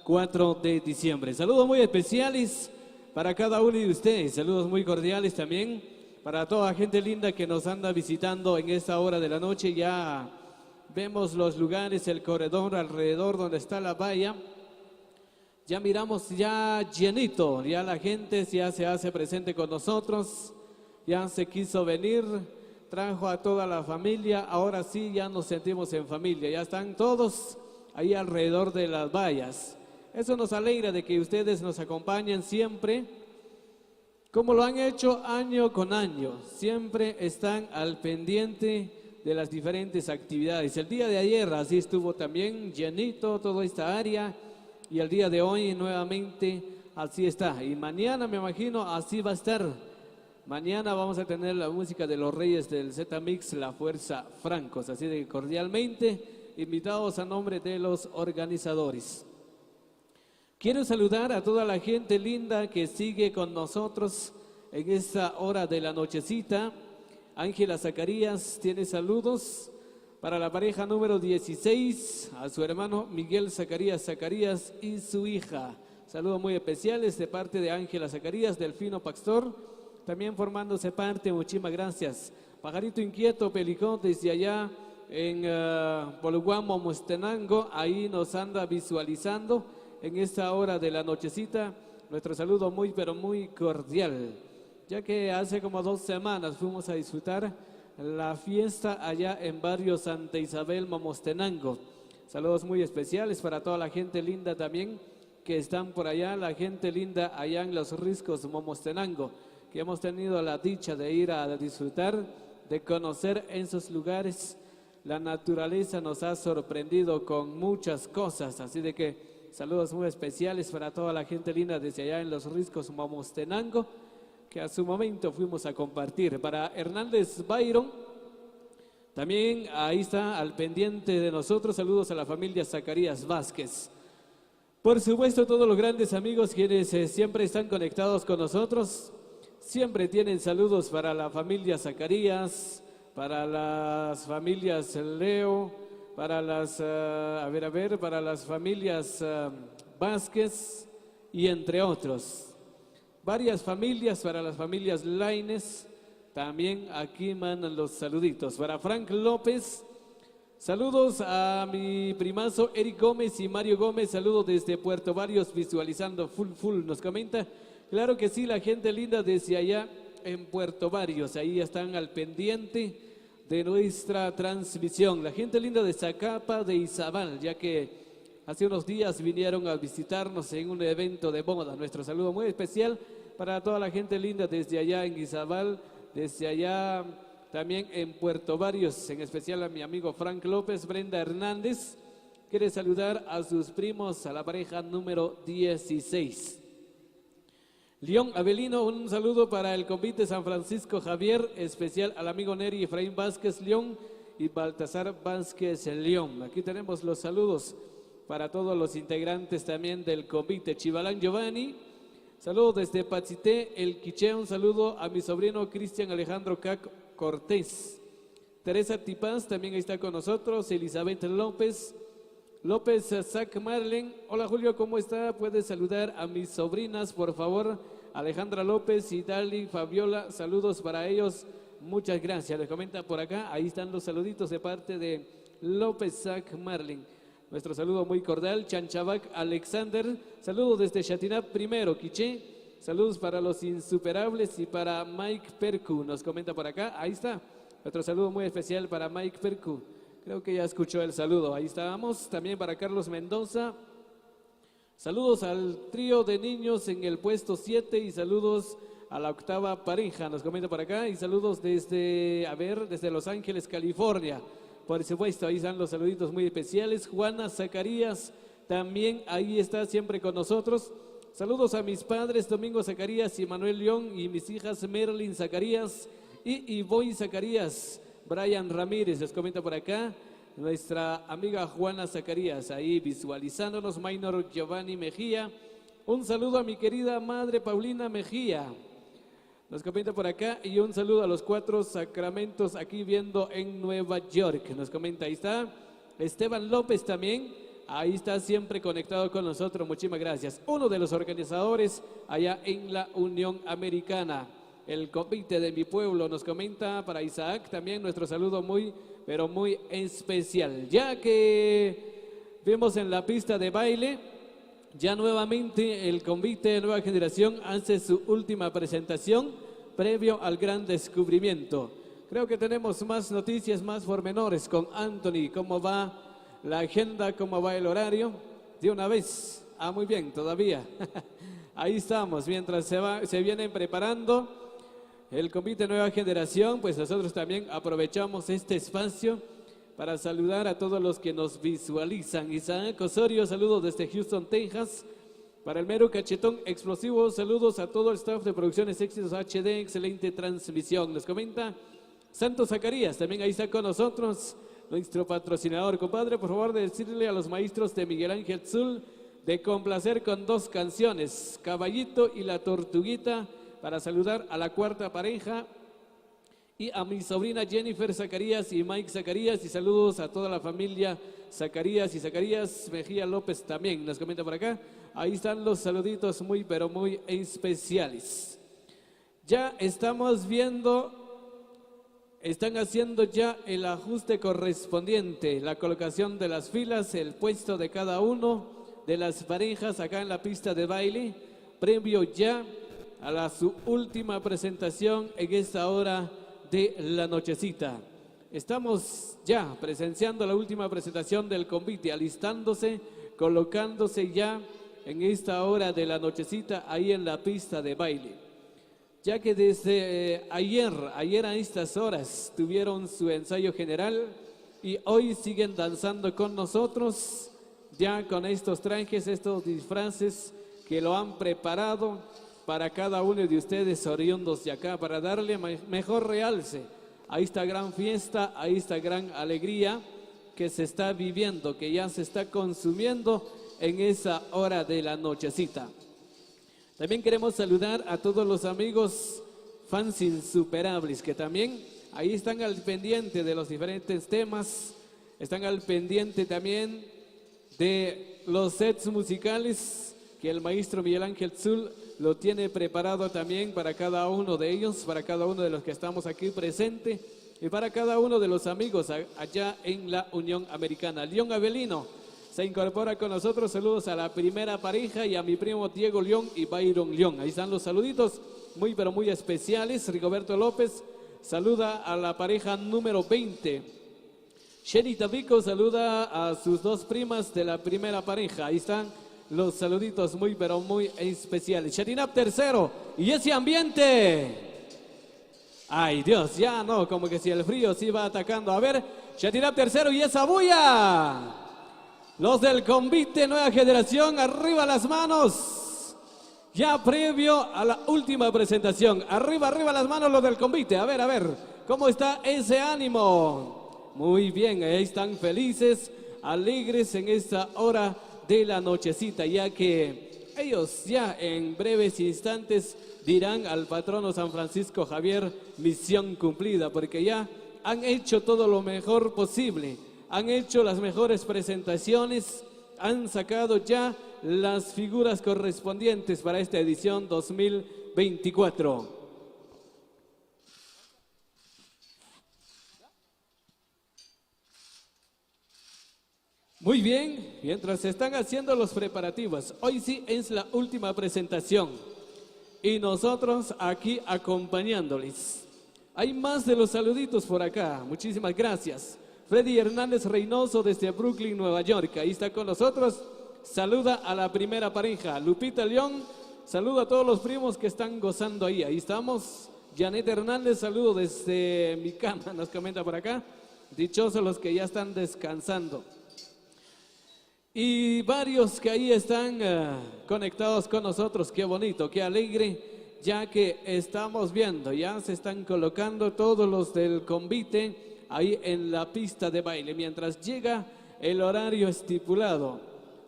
4 de diciembre. Saludos muy especiales para cada uno de ustedes, saludos muy cordiales también para toda la gente linda que nos anda visitando en esta hora de la noche. Ya vemos los lugares, el corredor alrededor donde está la valla. Ya miramos ya llenito, ya la gente ya se hace presente con nosotros, ya se quiso venir, trajo a toda la familia, ahora sí ya nos sentimos en familia, ya están todos ahí alrededor de las vallas. Eso nos alegra de que ustedes nos acompañen siempre, como lo han hecho año con año, siempre están al pendiente de las diferentes actividades. El día de ayer así estuvo también llenito toda esta área, y el día de hoy nuevamente así está, y mañana me imagino así va a estar. Mañana vamos a tener la música de los Reyes del Z-Mix, La Fuerza Francos, así de cordialmente invitados a nombre de los organizadores. Quiero saludar a toda la gente linda que sigue con nosotros en esta hora de la nochecita. Ángela Zacarías tiene saludos para la pareja número 16, a su hermano Miguel Zacarías y su hija. Saludos muy especiales de parte de Ángela Zacarías, Delfino Pastor, también formándose parte. Muchísimas gracias. Pajarito Inquieto Pelicón, desde allá en Boluguamo, Mustenango, ahí nos anda visualizando en esta hora de la nochecita. Nuestro saludo muy pero muy cordial, ya que hace como 2 semanas fuimos a disfrutar la fiesta allá en barrio Santa Isabel, Momostenango. Saludos muy especiales para toda la gente linda también que están por allá, la gente linda allá en Los Riscos, Momostenango, que hemos tenido la dicha de ir a disfrutar, de conocer en sus lugares. La naturaleza nos ha sorprendido con muchas cosas, así de que saludos muy especiales para toda la gente linda desde allá en Los Riscos, Momostenango, que a su momento fuimos a compartir. Para Hernández Byron, también ahí está al pendiente de nosotros, saludos a la familia Zacarías Vázquez. Por supuesto, todos los grandes amigos quienes siempre están conectados con nosotros, siempre tienen saludos para la familia Zacarías, para las familias Leo, para las, para las familias Vázquez y entre otros. Varias familias, para las familias Laines, también aquí mandan los saluditos. Para Frank López, saludos a mi primazo Eric Gómez y Mario Gómez, saludos desde Puerto Barrios, visualizando full, nos comenta. Claro que sí, la gente linda desde allá en Puerto Barrios, ahí están al pendiente de nuestra transmisión. La gente linda de Zacapa de Izabal, ya que hace unos días vinieron a visitarnos en un evento de boda. Nuestro saludo muy especial para toda la gente linda desde allá en Izabal, desde allá también en Puerto Barrios, en especial a mi amigo Frank López. Brenda Hernández quiere saludar a sus primos, a la pareja número 16. León Avelino, un saludo para el convite San Francisco Javier, especial al amigo Neri Efraín Vázquez León y Baltasar Vázquez León. Aquí tenemos los saludos para todos los integrantes también del convite. Chivalán Giovanni, saludo desde Pachité, El Quiché, un saludo a mi sobrino Cristian Alejandro Cac Cortés. Teresa Tipaz también está con nosotros. Elizabeth López Zac Marlen, hola Julio, ¿cómo está? Puedes saludar a mis sobrinas, por favor. Alejandra López y Dali Fabiola, saludos para ellos, muchas gracias. Les comenta por acá, ahí están los saluditos de parte de López Zac Marlen. Nuestro saludo muy cordial. Chanchabac Alexander, saludos desde Chatinap primero, Quiché. Saludos para los insuperables y para Mike Percu, nos comenta por acá, ahí está. Otro saludo muy especial para Mike Percu. Creo que ya escuchó el saludo, ahí estábamos. También para Carlos Mendoza. Saludos al trío de niños en el puesto 7 y saludos a la octava pareja, nos comenta por acá. Y saludos desde Los Ángeles, California. Por supuesto, ahí están los saluditos muy especiales. Juana Zacarías también ahí está siempre con nosotros. Saludos a mis padres, Domingo Zacarías y Manuel León, y mis hijas Merlin Zacarías y Ivoy Zacarías. Brian Ramírez les comenta por acá, nuestra amiga Juana Zacarías, ahí visualizándonos. Minor Giovanni Mejía, un saludo a mi querida madre Paulina Mejía, nos comenta por acá, y un saludo a los 4 Sacramentos aquí viendo en Nueva York, nos comenta, ahí está. Esteban López también, ahí está siempre conectado con nosotros, muchísimas gracias. Uno de los organizadores allá en la Unión Americana. El convite de mi pueblo, nos comenta para Isaac también nuestro saludo muy, pero muy especial. Ya que vemos en la pista de baile, ya nuevamente el convite de Nueva Generación hace su última presentación previo al gran descubrimiento. Creo que tenemos más noticias, más pormenores con Anthony. ¿Cómo va la agenda? ¿Cómo va el horario? De una vez. Ah, muy bien, todavía. Ahí estamos, mientras se vienen preparando el convite Nueva Generación, pues nosotros también aprovechamos este espacio para saludar a todos los que nos visualizan. Isaac Osorio, saludos desde Houston, Texas. Para el mero cachetón explosivo, saludos a todo el staff de Producciones Éxitos HD, excelente transmisión. Nos comenta Santos Zacarías, también ahí está con nosotros, nuestro patrocinador. Compadre, por favor, de decirle a los maestros de Miguel Ángel Zul de complacer con 2 canciones, Caballito y La Tortuguita, para saludar a la 4ª pareja y a mi sobrina Jennifer Zacarías y Mike Zacarías, y saludos a toda la familia Zacarías y Zacarías Mejía López también, nos comenta por acá. Ahí están los saluditos muy, pero muy especiales. Ya estamos viendo, están haciendo ya el ajuste correspondiente, la colocación de las filas, el puesto de cada uno de las parejas acá en la pista de baile, previo ya a su última presentación en esta hora de la nochecita. Estamos ya presenciando la última presentación del convite, alistándose, colocándose ya en esta hora de la nochecita ahí en la pista de baile. Ya que desde ayer a estas horas tuvieron su ensayo general y hoy siguen danzando con nosotros, ya con estos trajes, estos disfraces que lo han preparado para cada uno de ustedes oriundos de acá, para darle mejor realce a esta gran fiesta, a esta gran alegría que se está viviendo, que ya se está consumiendo en esa hora de la nochecita. También queremos saludar a todos los amigos fans insuperables que también ahí están al pendiente de los diferentes temas, están al pendiente también de los sets musicales que el maestro Miguel Ángel Zul lo tiene preparado también para cada uno de ellos, para cada uno de los que estamos aquí presentes y para cada uno de los amigos allá en la Unión Americana. León Avelino se incorpora con nosotros. Saludos a la primera pareja y a mi primo Diego León y Byron León. Ahí están los saluditos muy pero muy especiales. Rigoberto López saluda a la pareja número 20. Sherry Tabico saluda a sus dos primas de la primera pareja. Ahí están los saluditos muy pero muy especiales. Sharinap tercero y ese ambiente. Ay Dios, ya no, como que si el frío sí va atacando. A ver, Sharinap tercero y esa bulla. Los del convite Nueva Generación, arriba las manos. Ya previo a la última presentación. Arriba las manos los del convite. A ver, ¿cómo está ese ánimo? Muy bien, ahí están felices, alegres en esta hora de la nochecita, ya que ellos ya en breves instantes dirán al patrono San Francisco Javier, misión cumplida, porque ya han hecho todo lo mejor posible. Han hecho las mejores presentaciones, han sacado ya las figuras correspondientes para esta edición 2024. Muy bien, mientras se están haciendo los preparativos, hoy sí es la última presentación y nosotros aquí acompañándoles. Hay más de los saluditos por acá, muchísimas gracias. Freddy Hernández Reynoso desde Brooklyn, Nueva York, ahí está con nosotros. Saluda a la primera pareja. Lupita León, saluda a todos los primos que están gozando ahí. Ahí estamos. Janet Hernández, saludo desde mi cama, nos comenta por acá. Dichosos los que ya están descansando. Y varios que ahí están conectados con nosotros. Qué bonito, qué alegre, ya que estamos viendo, ya se están colocando todos los del convite ahí en la pista de baile, mientras llega el horario estipulado.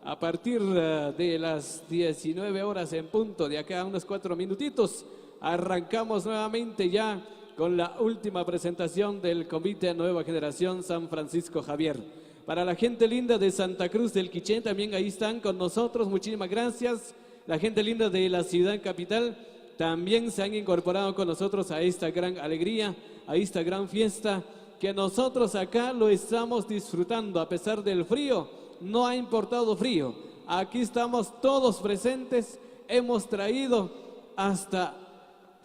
A partir de las 19 horas en punto, de acá a unos 4 minutitos, arrancamos nuevamente ya con la última presentación del convite Nueva Generación San Francisco Javier. Para la gente linda de Santa Cruz del Quiché, también ahí están con nosotros, muchísimas gracias. La gente linda de la ciudad capital también se han incorporado con nosotros a esta gran alegría, a esta gran fiesta, que nosotros acá lo estamos disfrutando a pesar del frío. No ha importado frío, aquí estamos todos presentes, hemos traído hasta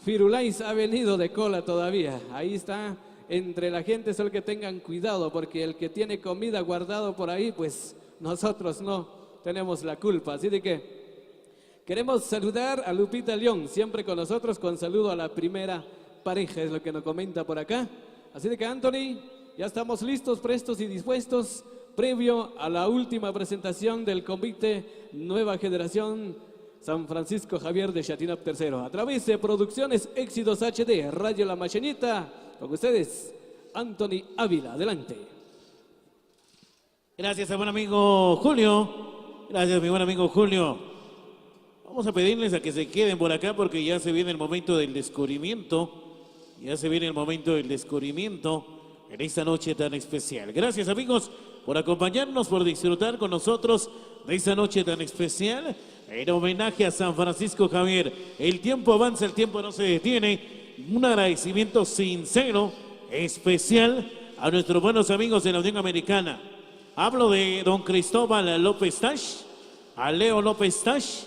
Firulais, ha venido de cola todavía, ahí está entre la gente, solo que tengan cuidado porque el que tiene comida guardado por ahí, pues nosotros no tenemos la culpa, así de que queremos saludar a Lupita León, siempre con nosotros, con saludo a la primera pareja, es lo que nos comenta por acá, así de que Anthony, ya estamos listos, prestos y dispuestos, previo a la última presentación del convite Nueva Generación San Francisco Javier de Shatinap III. A través de Producciones Éxitos HD, Radio La Machinita, con ustedes, Anthony Ávila. Adelante. Gracias a buen amigo Julio. Gracias, mi buen amigo Julio. Vamos a pedirles a que se queden por acá porque ya se viene el momento del descubrimiento. Ya se viene el momento del descubrimiento en esta noche tan especial. Gracias, amigos, por acompañarnos, por disfrutar con nosotros de esta noche tan especial en homenaje a San Francisco Javier. El tiempo avanza, el tiempo no se detiene. Un agradecimiento sincero, especial a nuestros buenos amigos de la Unión Americana. Hablo de don Cristóbal López Tash, a Leo López Tash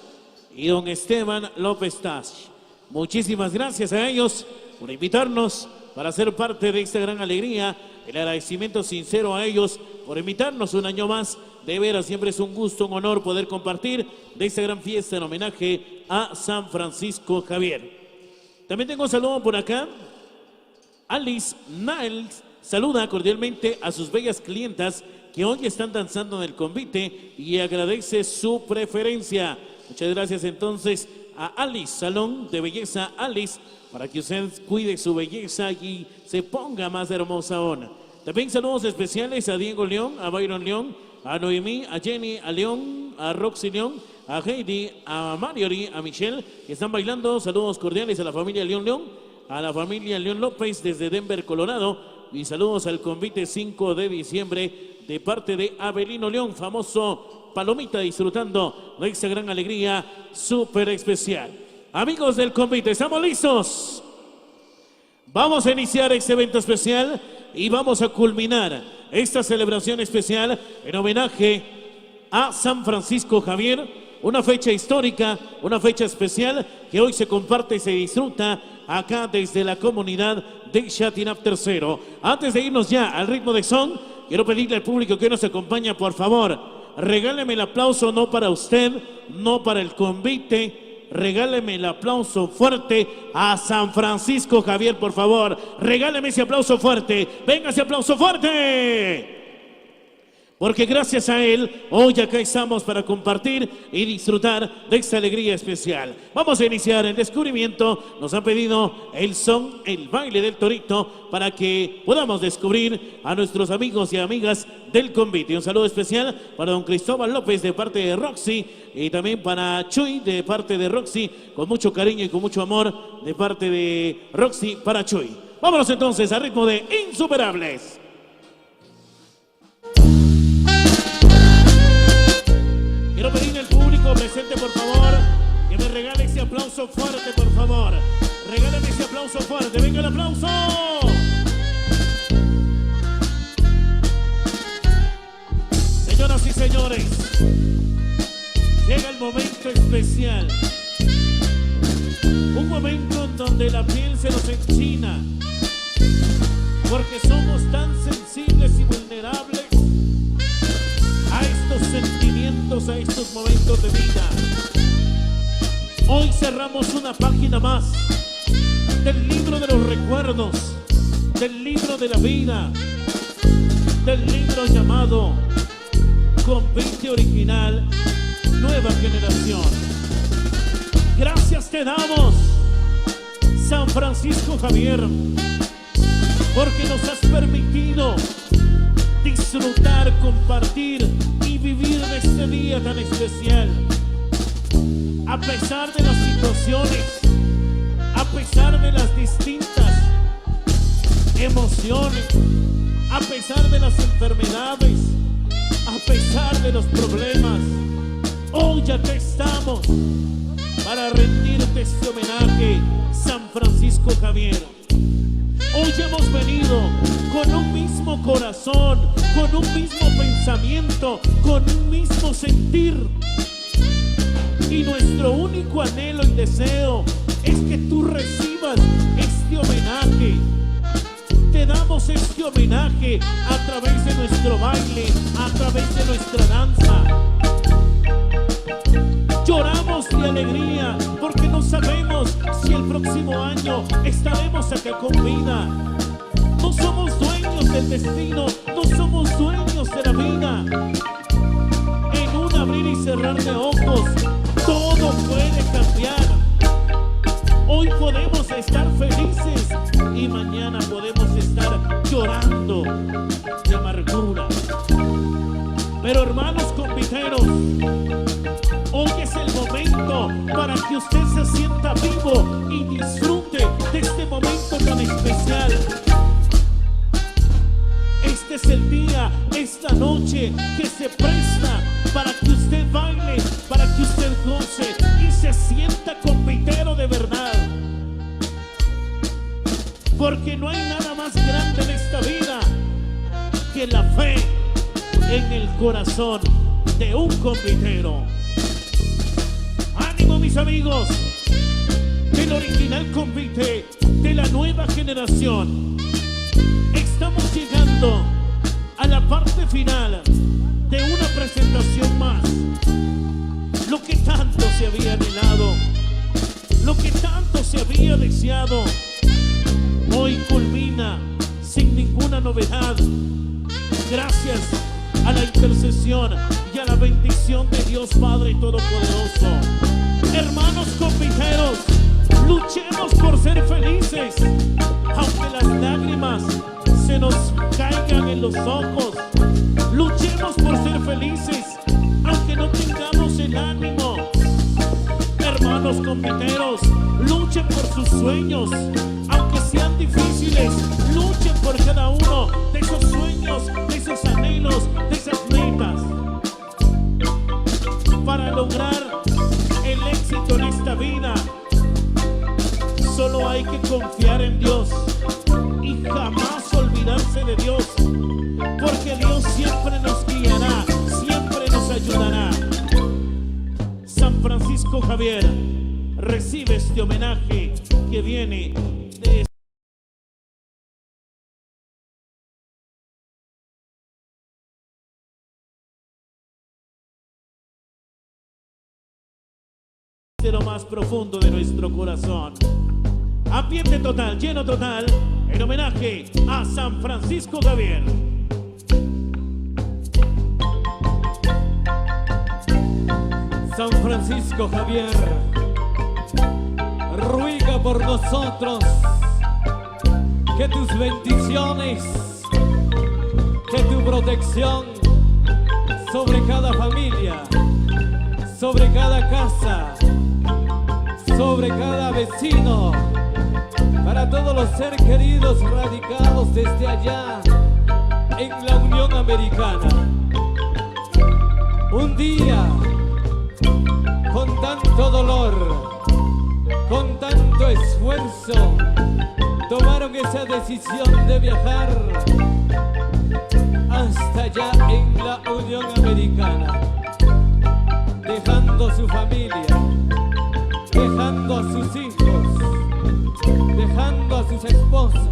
y don Esteban López Tash. Muchísimas gracias a ellos por invitarnos para ser parte de esta gran alegría. El agradecimiento sincero a ellos por invitarnos un año más. De veras, siempre es un gusto, un honor poder compartir de esta gran fiesta en homenaje a San Francisco Javier. También tengo un saludo por acá. Alice Niles saluda cordialmente a sus bellas clientas que hoy están danzando en el convite y agradece su preferencia. Muchas gracias entonces a Alice, Salón de Belleza Alice, para que usted cuide su belleza y se ponga más hermosa aún. También saludos especiales a Diego León, a Byron León, a Noemí, a Jenny, a León, a Roxy León, a Heidi, a Marjorie, a Michelle, que están bailando. Saludos cordiales a la familia León León, a la familia León López desde Denver, Colorado, y saludos al convite 5 de diciembre de parte de Abelino León, famoso Palomita, disfrutando de esta gran alegría súper especial. Amigos del convite, ¿estamos listos? Vamos a iniciar este evento especial y vamos a culminar esta celebración especial en homenaje a San Francisco Javier, una fecha histórica, una fecha especial que hoy se comparte y se disfruta acá desde la comunidad de Chatinap III. Antes de irnos ya al ritmo de son, quiero pedirle al público que nos acompaña, por favor, regáleme el aplauso no para usted, no para el convite, regáleme el aplauso fuerte a San Francisco Javier, por favor. Regáleme ese aplauso fuerte. Venga ese aplauso fuerte. Porque gracias a él, hoy acá estamos para compartir y disfrutar de esta alegría especial. Vamos a iniciar el descubrimiento. Nos han pedido el son, el baile del torito, para que podamos descubrir a nuestros amigos y amigas del convite. Un saludo especial para don Cristóbal López de parte de Roxy y también para Chuy de parte de Roxy, con mucho cariño y con mucho amor de parte de Roxy para Chuy. Vámonos entonces al ritmo de Insuperables. Quiero pedirle al público presente, por favor, que me regale ese aplauso fuerte, por favor. Regálame ese aplauso fuerte. ¡Venga el aplauso! Señoras y señores, llega el momento especial. Un momento en donde la piel se nos enchina, porque somos tan sensibles y vulnerables a estos sentimientos, a estos momentos de vida. Hoy cerramos una página más del libro de los recuerdos, del libro de la vida, del libro llamado Convite Original Nueva Generación. Gracias te damos, San Francisco Javier, porque nos has permitido disfrutar, compartir y vivir de este día tan especial. A pesar de las situaciones, a pesar de las distintas emociones, a pesar de las enfermedades, a pesar de los problemas, hoy ya que estamos para rendirte este homenaje, San Francisco Javier. Hoy hemos venido con un mismo corazón, con un mismo pensamiento, con un mismo sentir. Y nuestro único anhelo y deseo es que tú recibas este homenaje. Te damos este homenaje a través de nuestro baile, a través de nuestra danza. Lloramos de alegría porque no sabemos si el próximo año estaremos acá con vida. No somos dueños del destino, no somos dueños de la vida. En un abrir y cerrar de ojos, todo puede cambiar. Hoy podemos estar felices y mañana podemos estar llorando de amargura. Pero hermanos conviteros, hoy es el momento para que usted se sienta vivo y disfrute de este momento tan especial. Este es el día, esta noche que se presta para que usted baile, para que usted goce y se sienta convitero de verdad. Porque no hay nada más grande en esta vida que la fe en el corazón de un convitero. ¡Ánimo, mis amigos! El original convite de la nueva generación. Estamos llegando a la parte final de una presentación más. Lo que tanto se había anhelado, lo que tanto se había deseado, hoy culmina sin ninguna novedad, gracias a la intercesión y a la bendición de Dios Padre Todopoderoso. Hermanos copiteros, luchemos por ser felices, aunque las lágrimas se nos caigan en los ojos. Luchemos por ser felices, aunque no tengamos el ánimo. Hermanos compiteros, luchen por sus sueños, aunque sean difíciles. Luchen por cada uno de esos sueños, de esos anhelos, de esas metas, para lograr el éxito en esta vida. Solo hay que confiar en Dios y jamás olvidarse de Dios, porque Dios siempre nos guiará, siempre nos ayudará. San Francisco Javier recibe este homenaje que viene de lo más profundo de nuestro corazón. Ambiente total, lleno total, en homenaje a San Francisco Javier. San Francisco Javier, ruega por nosotros que tus bendiciones, que tu protección sobre cada familia, sobre cada casa, sobre cada vecino, para todos los seres queridos radicados desde allá en la Unión Americana. Un día, con tanto dolor, con tanto esfuerzo, tomaron esa decisión de viajar hasta allá en la Unión Americana, dejando a su familia, dejando a sus hijos, dejando a sus esposas.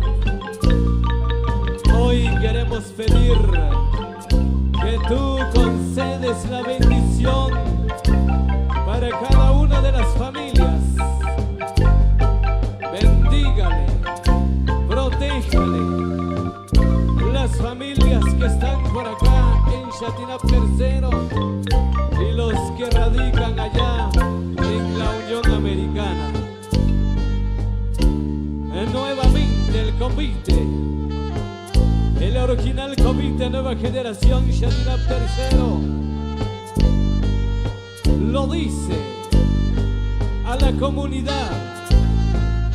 Hoy queremos pedir que tú concedes la bendición para cada una de las familias. Bendígale, protéjale las familias que están por acá en Chatinap Tercero y los que radican allá en la Unión Americana. Nuevamente el convite, el original convite Nueva Generación Chatinap Tercero, lo dice a la comunidad,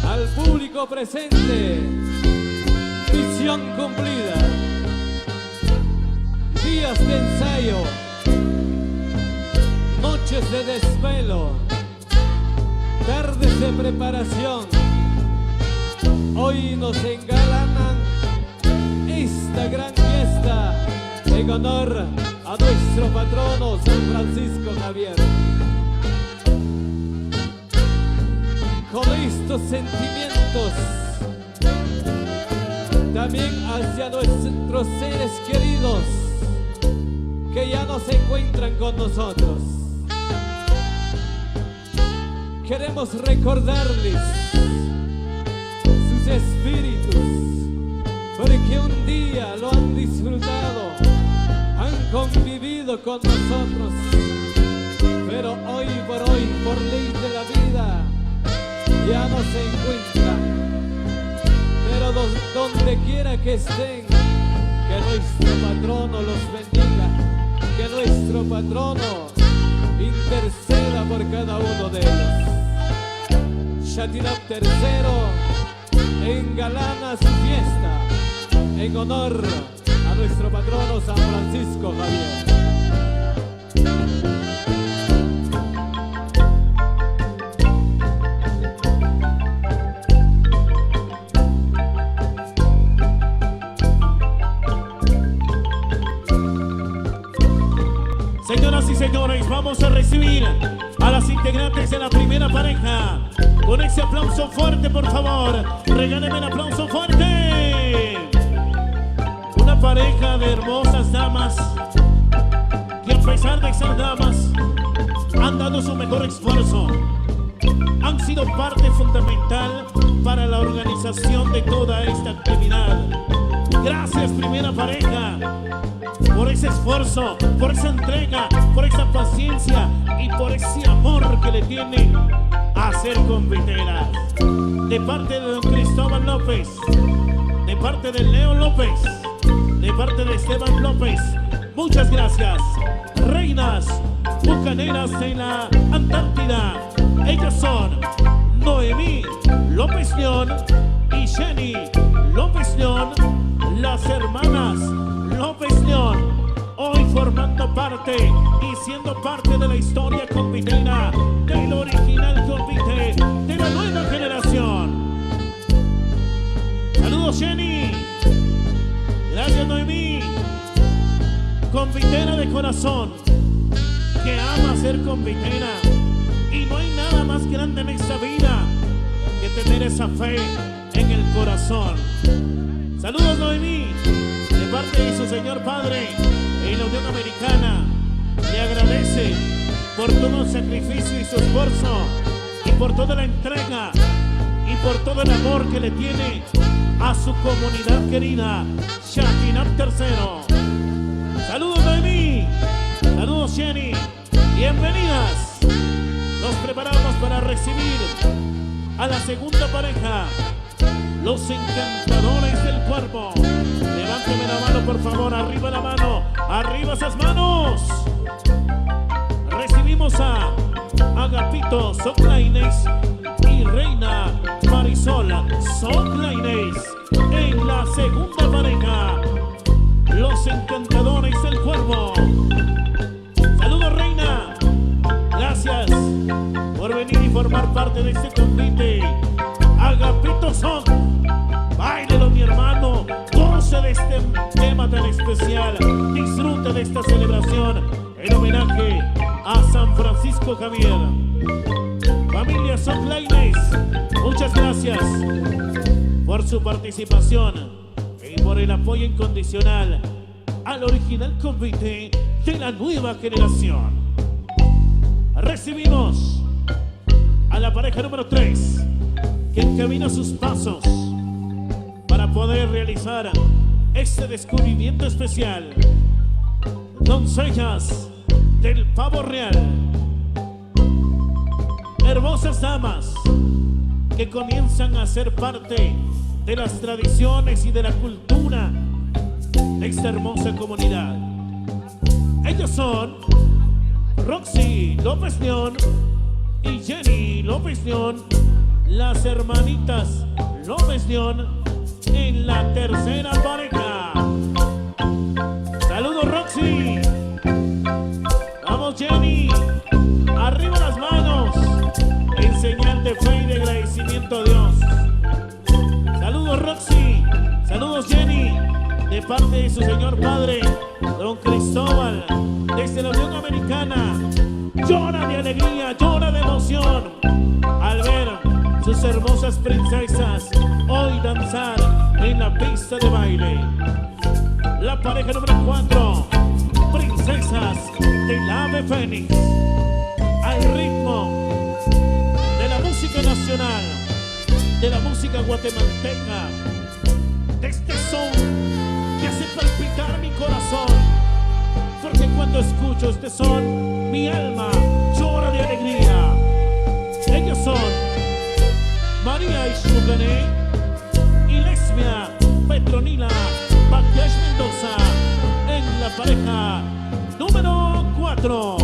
al público presente: misión cumplida. Días de ensayo, noches de desvelo, tardes de preparación. Hoy nos engalanan esta gran fiesta en honor a nuestro patrono San Francisco Javier. Con estos sentimientos, también hacia nuestros seres queridos que ya no se encuentran con nosotros, queremos recordarles sus espíritus, porque un día lo han disfrutado, han convivido con nosotros, pero hoy por ley de la vida, ya no se encuentran. Pero donde quiera que estén, que nuestro patrono los bendiga, que nuestro patrono interceda por cada uno de ellos. Chatinap Tercero engalana su fiesta en honor a nuestro patrono San Francisco Javier. Señoras y señores, vamos a recibir a las integrantes de la primera pareja. Con ese aplauso fuerte, por favor. Regáleme el aplauso fuerte. Una pareja de hermosas damas que a pesar de ser damas han dado su mejor esfuerzo. Han sido parte fundamental para la organización de toda esta actividad. Gracias, primera pareja, por ese esfuerzo, por esa entrega, por esa paciencia y por ese amor que le tienen a ser conviteras. De parte de don Cristóbal López, de parte de Leo López, de parte de Esteban López, muchas gracias. Reinas bucaneras de la Antártida, ellas son Noemí López León y Jenny López León, las hermanas López León, hoy formando parte y siendo parte de la historia convitera, del original convite, de la nueva generación. Saludos, Jenny. Gracias, Noemí. Convitera de corazón, que ama ser convitera. Y no hay nada más grande en esta vida que tener esa fe en el corazón. Saludos, Noemí, de parte de su señor padre en la Unión Americana. Le agradece por todo el sacrificio y su esfuerzo, y por toda la entrega, y por todo el amor que le tiene a su comunidad querida, Shatinap III. Saludos, Noemí. Saludos, Jenny. Bienvenidas. Nos preparamos para recibir a la segunda pareja, los encantadores del cuerpo. Levánteme la mano, por favor. Arriba la mano. Arriba esas manos. Recibimos a Agapito Soclaines y Reina Marisol Soclaines en la segunda pareja, los encantadores del cuerpo. Saludos, Reina. Gracias por venir y formar parte de este convite. Agapito Soc, báilelo, mi hermano. Goce de este tema tan especial. Disfrute de esta celebración en homenaje a San Francisco Javier. Familia Soclaines, muchas gracias por su participación y por el apoyo incondicional al original convite de la nueva generación. Recibimos a la pareja número 3, que encamina sus pasos para poder realizar este descubrimiento especial. Doncellas del Pavo Real, hermosas damas que comienzan a ser parte de las tradiciones y de la cultura de esta hermosa comunidad. Ellos son Roxy López León y Jenny López León, las hermanitas López León en la tercera pareja. Saludos, Roxy. Vamos, Jenny. Arriba las manos en señal de fe y de agradecimiento a Dios. Saludos, Roxy. Saludos, Jenny, de parte de su señor padre, don Cristóbal, desde la Unión Americana. Llora de alegría, llora de emoción al ver sus hermosas princesas hoy danzar en la pista de baile. La pareja número 4, princesas del Ave Fénix, al ritmo de la música nacional, de la música guatemalteca, de este son que hace palpitar mi corazón, porque cuando escucho este son, mi alma llora de alegría. Ellos son María Ixmucané y Lesbia Petronila Baquiash Mendoza en la pareja número 4.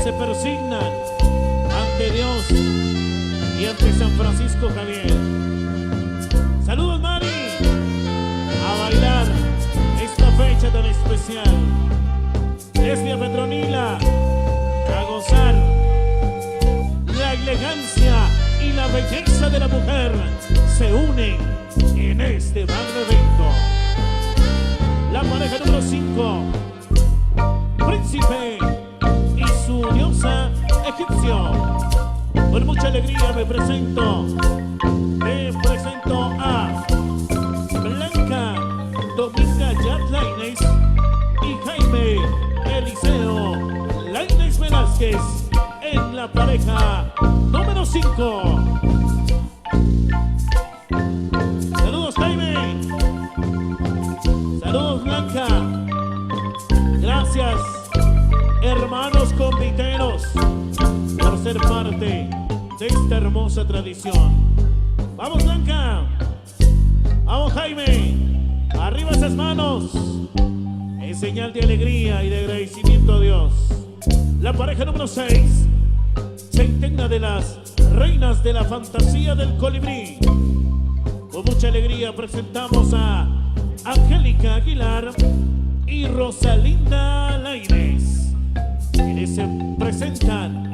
Se persignan ante Dios y ante San Francisco Javier. Saludos, Mari, a bailar esta fecha tan especial. Lesbia Petronila, a gozar la elegancia y la belleza de la mujer se unen en este magno evento. La pareja número 5, Príncipe y alegría me presento a Blanca Dominga Yat Lainez y Jaime Eliseo Lainez Velázquez en la pareja número 5. Saludos, Jaime. Saludos, Blanca. Gracias, hermanos conviteros, por ser parte de esta hermosa tradición. Vamos, Blanca. Vamos, Jaime. Arriba esas manos. En señal de alegría y de agradecimiento a Dios. La pareja número 6 se integra de las reinas de la fantasía del colibrí. Con mucha alegría presentamos a Angélica Aguilar y Rosalinda Lainez, quienes se presentan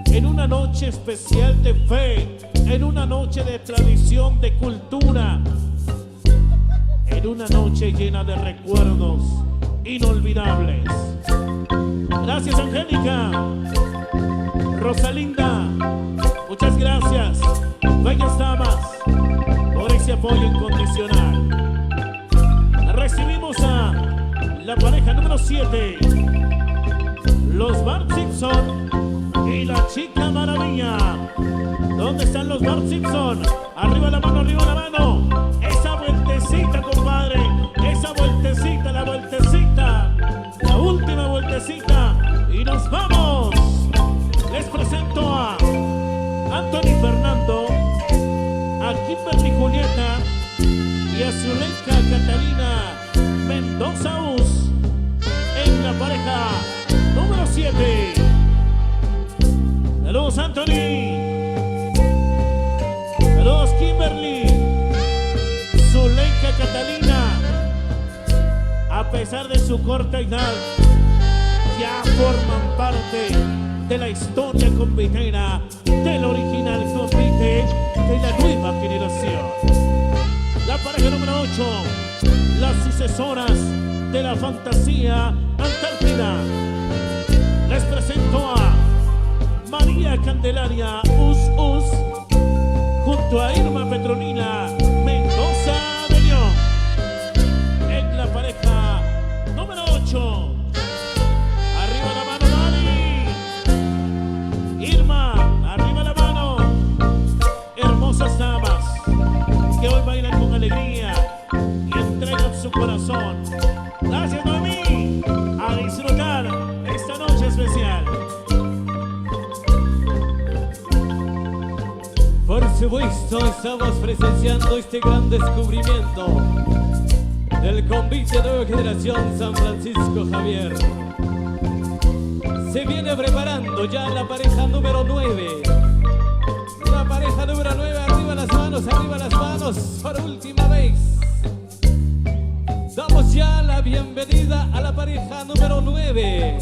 en una noche especial de fe, en una noche de tradición, de cultura, en una noche llena de recuerdos inolvidables. Gracias, Angélica. Rosalinda, muchas gracias, bellas damas, por ese apoyo incondicional. Recibimos a la pareja número 7, los Bart Simpson y la Chica Maravilla. ¿Dónde están los Bart Simpson? Arriba la mano, arriba la mano. Esa vueltecita, compadre, esa vueltecita, la última vueltecita y nos vamos. Les presento a Anthony Fernando, a Kimberly Julieta y a Zuleika Catalina Mendoza Us en la pareja número 7. Saludos, Anthony. Saludos, Kimberly. Zuleika Catalina, a pesar de su corta edad, ya forman parte de la historia convitera, del original convite de la nueva generación. La pareja número 8, las sucesoras de la fantasía Antártida. Les presento a María Candelaria Us junto a Irma Petronila Mendoza de León en la pareja número 8. Arriba la mano, Mari. Irma, arriba la mano. Hermosas damas que hoy bailan con alegría y entregan su corazón. Gracias, Noemí. A disfrutar esta noche especial. Por supuesto, estamos presenciando este gran descubrimiento del convite Nueva Generación San Francisco Javier. Se viene preparando ya la pareja número 9. La pareja número 9, arriba las manos, por última vez. Damos ya la bienvenida a la pareja número 9.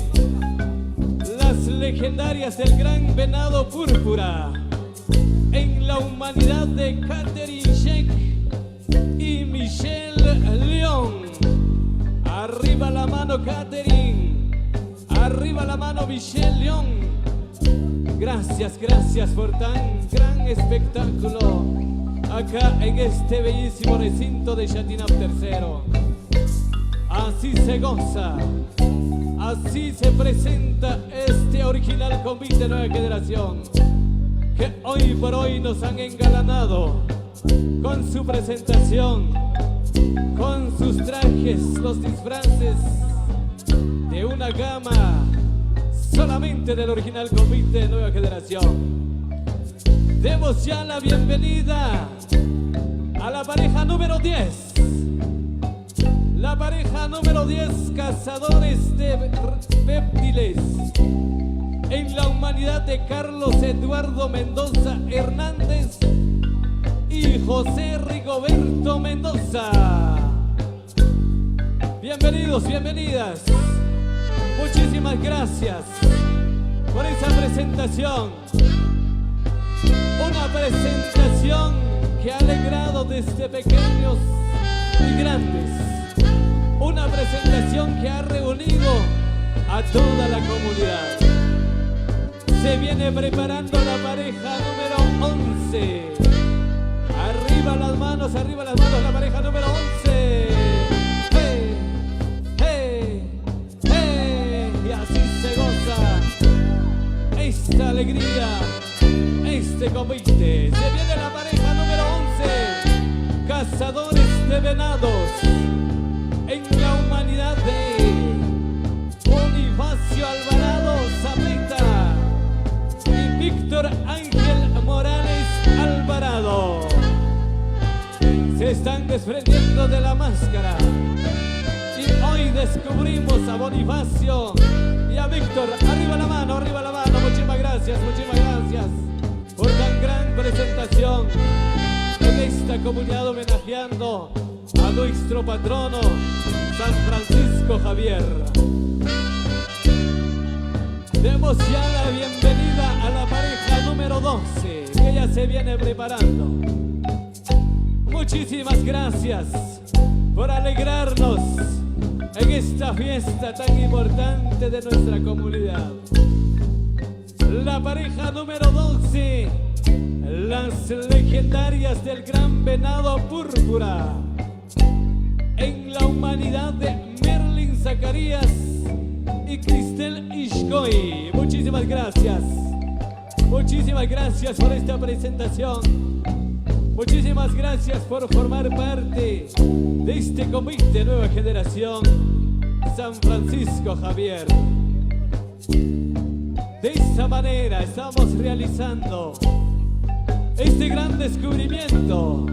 Las legendarias del Gran Venado Púrpura. En la humanidad de Catherine Sheck y Michelle León. Arriba la mano, Catherine. Arriba la mano, Michelle León. Gracias por tan gran espectáculo acá en este bellísimo recinto de Chatinap III. Así se goza, así se presenta este original convite Nueva Generación, que hoy por hoy nos han engalanado con su presentación, con sus trajes, los disfraces de una gama solamente del original convite Nueva Generación. Demos ya la bienvenida a la pareja número 10. La pareja número 10, cazadores de reptiles. En la humanidad de Carlos Eduardo Mendoza Hernández y José Rigoberto Mendoza. Bienvenidos, bienvenidas. Muchísimas gracias por esa presentación. Una presentación que ha alegrado desde pequeños y grandes. Una presentación que ha reunido a toda la comunidad. Se viene preparando la pareja número 11. Arriba las manos, la pareja número 11. ¡Hey! ¡Hey! ¡Hey! Y así se goza esta alegría, este convite. Se viene la pareja número 11, cazadores de venados, en la humanidad de Bonifacio Alvarado Zapeta y Víctor Ángel Morales Alvarado. Se están desprendiendo de la máscara y hoy descubrimos a Bonifacio y a Víctor. Arriba la mano, muchísimas gracias por tan gran presentación en esta comunidad, homenajeando a nuestro patrono San Francisco Javier. Demos ya la bienvenida a la pareja número 12, que ya se viene preparando. Muchísimas gracias por alegrarnos en esta fiesta tan importante de nuestra comunidad. La pareja número 12, las legendarias del Gran Venado Púrpura, en la humanidad de Merlin Zacarías y Cristel Ishkoy. Muchísimas gracias por esta presentación. Muchísimas gracias por formar parte de este comité Nueva Generación San Francisco Javier. De esta manera estamos realizando este gran descubrimiento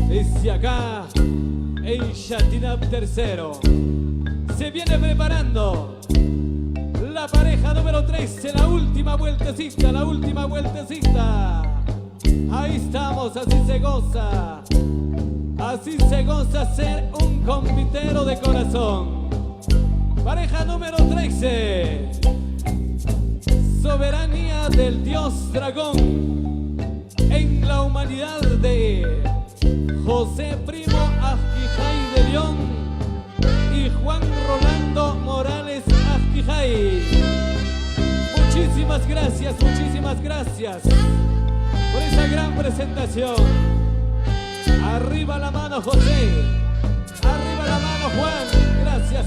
desde acá en Chatinap III. Se viene preparando la pareja número 13, la última vueltecita. Ahí estamos, así se goza ser un convitero de corazón. Pareja número 13, soberanía del dios dragón, en la humanidad de José Primo Ajquijay de León y Juan Rolando Morales Ajquijay. Muchísimas gracias por esa gran presentación. Arriba la mano, José. Arriba la mano, Juan. Gracias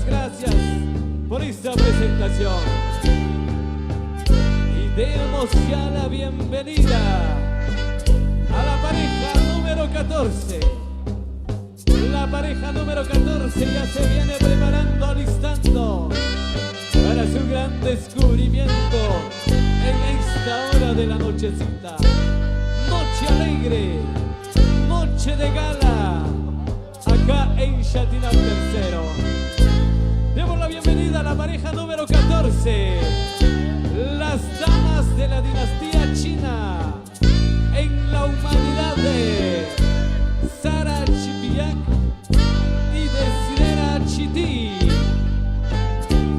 por esta presentación. Y demos ya la bienvenida a la pareja número 14. La pareja número 14 ya se viene preparando, alistando para su gran descubrimiento en esta hora de la nochecita. Noche alegre, noche de gala, acá en Chatinap III. Demos la bienvenida a la pareja número 14, las damas de la dinastía china, en la humanidad de Sara Chipiac y Desidera Chití.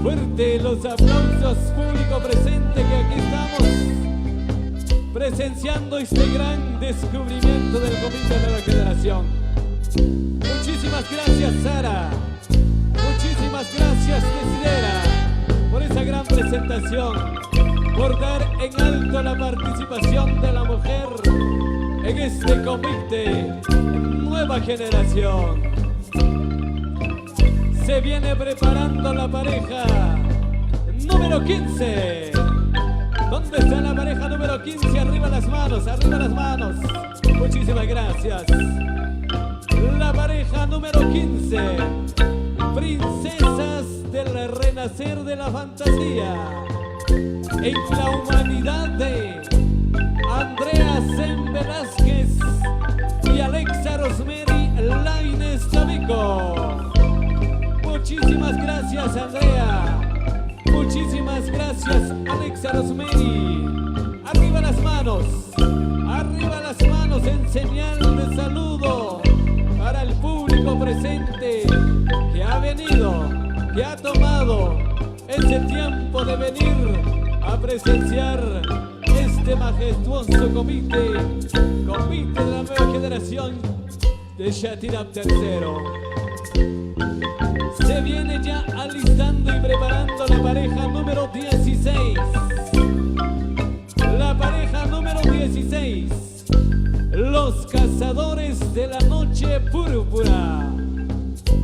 Fuerte los aplausos, público presente, que aquí estamos presenciando este gran descubrimiento del Comité de Nueva Generación. Muchísimas gracias, Sara. Muchísimas gracias, Desidera, por esa gran presentación, por dar en alto la participación de la mujer en este Comité Nueva Generación. Se viene preparando la pareja número 15. ¿Dónde está la pareja número 15? Arriba las manos, Muchísimas gracias. La pareja número 15, princesas del renacer de la fantasía, en la humanidad de Andrea Zen Velázquez y Alexa Rosemary Lainez Tabico. Muchísimas gracias, Andrea. Muchísimas gracias, Alexa Rosemary. Arriba las manos en señal de saludo para el público presente que ha venido, que ha tomado ese tiempo de venir a presenciar este majestuoso comité de la nueva generación de Chatinap III. Se viene ya alistando y preparando la pareja número 16. La pareja número 16,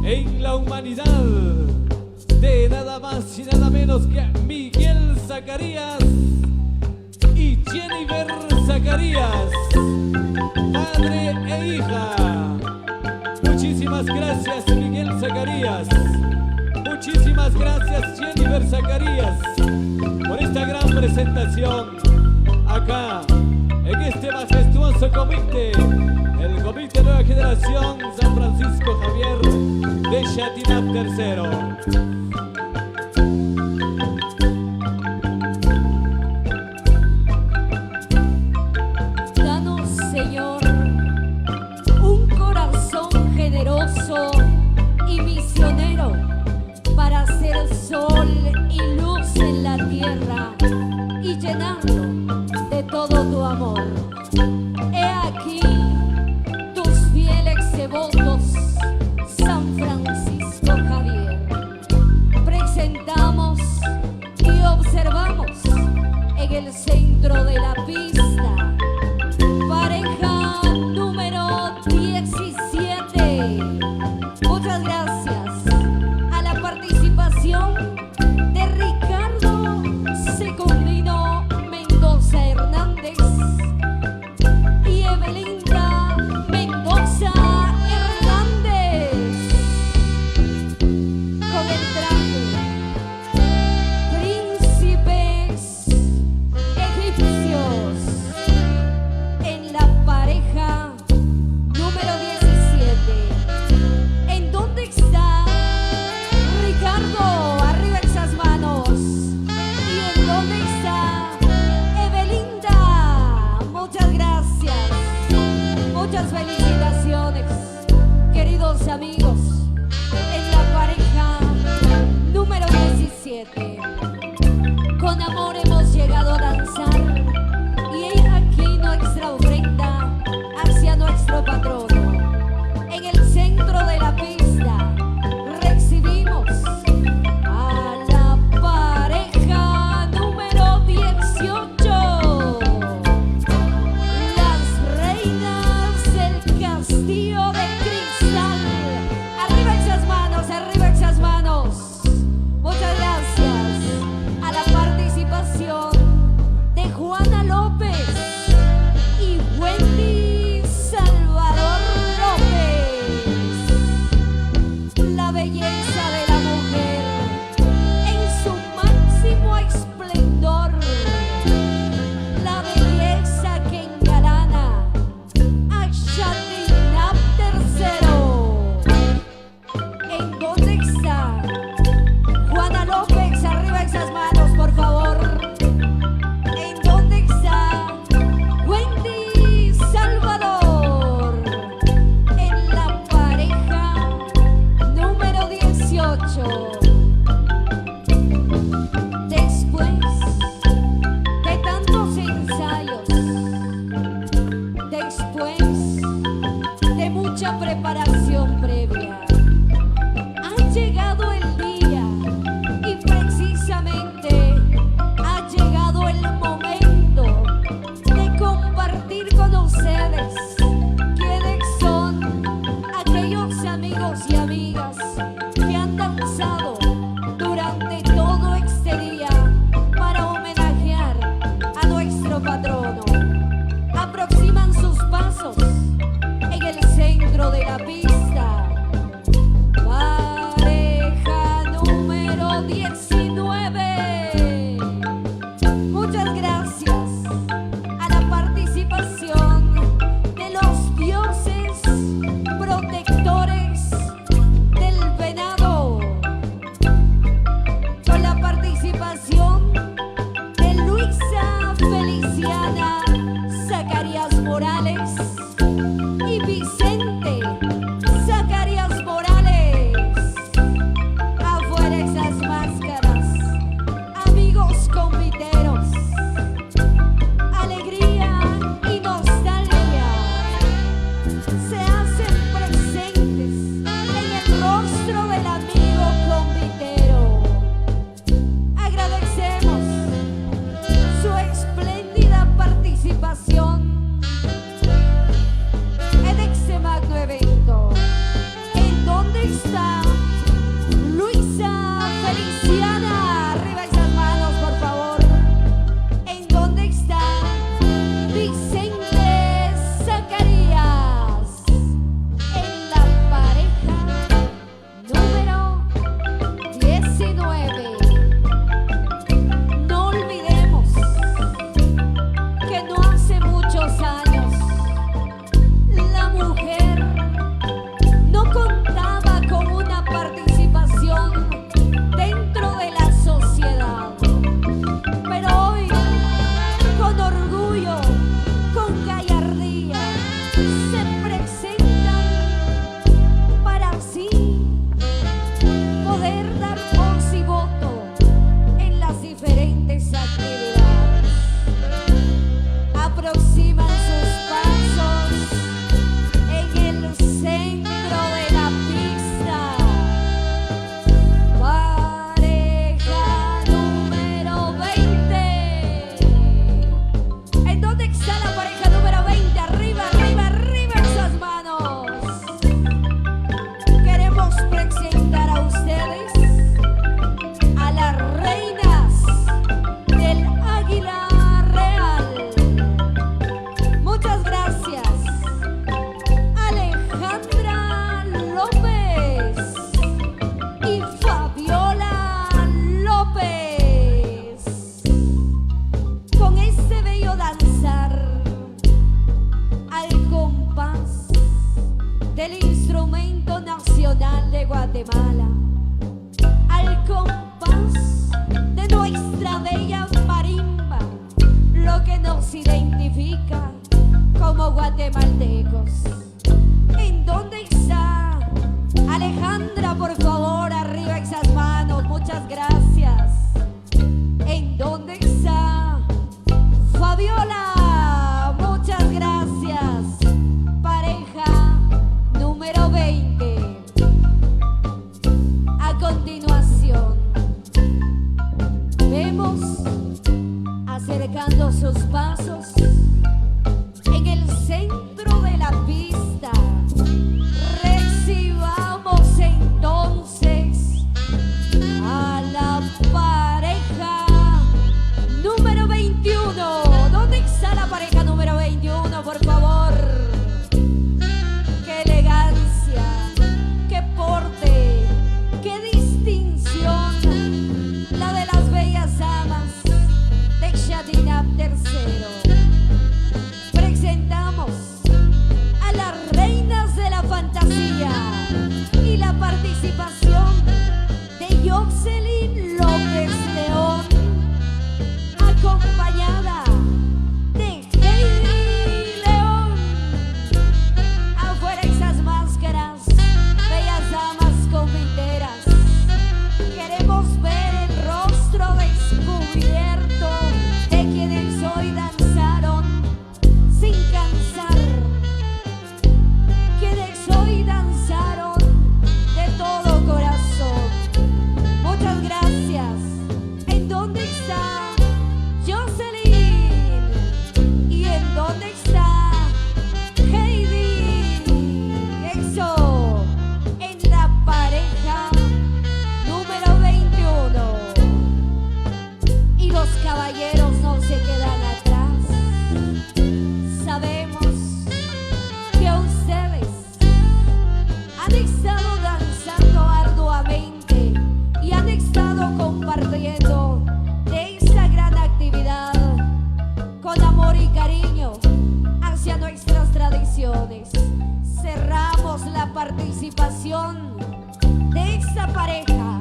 en la humanidad de nada más y nada menos que Miguel Zacarías y Jennifer Zacarías, padre e hija. Muchísimas gracias, Miguel Zacarías. Muchísimas gracias, Jennifer Zacarías, por esta gran presentación acá en este majestuoso comité, el Comité Nueva Generación San Francisco Javier de Chatinap III. Danos, Señor, un corazón generoso y misionero para hacer sol y luz en la tierra y llenarlo de todo tu amor. He aquí tus fieles devotos, San Francisco Javier. Presentamos y observamos en el centro de la pista pareja número 17. Muchas gracias a la participación de Ricardo Secundino Mendoza Hernández y Evelinda Mendoza Hernández con el traje Príncipes Egipcios en la pareja número 17. ¿En dónde está Ricardo? Arriba esas manos. ¿Y en dónde está Evelinda? Muchas gracias. Muchas felicitaciones, queridos amigos, en la pareja número 17. Con amor hemos llegado a danzar y he aquí nuestra ofrenda hacia nuestro patrono. En el centro de la pista recibimos a la pareja número 18. Las reinas del castillo de cristal. Arriba esas manos, arriba esas manos. Muchas gracias a la participación de Juana López y Wendy Salvador López. La belleza de la mujer en su máximo esplendor. La belleza que engalana a Chatinap III. ¿En dónde está Juana López? Arriba esas manos, por favor. ¿En dónde está Wendy Salvador? En la pareja número 18. Después de tantos ensayos, después de mucha preparación previa, ha llegado el día y precisamente ha llegado el momento de compartir con ustedes quiénes son aquellos amigos y amigas que han danzado Guatemala. Al compás de nuestra bella marimba, lo que nos identifica como guatemaltecos. ¿En dónde está Alejandra? Por favor, arriba esas manos, muchas gracias. ¿En dónde está Fabiola? Muchas gracias. Pareja número 20. A continuación, vemos acercando sus pasos en el centro de la pista. Recibamos entonces a la pareja número 21. ¿Dónde está la pareja número 21, por favor? ¡Qué elegancia! ¡Qué porte! ¡Qué distinción! La de las bellas damas de Xatinap III. Presentamos a las reinas de la fantasía y la participación de Jocelyn López León, acompañada de Heidi León. Afuera esas máscaras, bellas damas confiteras. Queremos ver el rostro descubierto de quienes hoy danzaron sin cansar, quienes hoy danzaron de todo corazón. Muchas gracias. ¿En dónde está Jocelyn? ¿Y en dónde está Heidi? Eso, en la pareja número 21. Y los caballeros no se quedan atrás. Sabemos que ustedes han estado danzando arduamente y han estado compartiendo de esta gran actividad con amor y cariño hacia nuestras tradiciones. Cerramos la participación de esta pareja.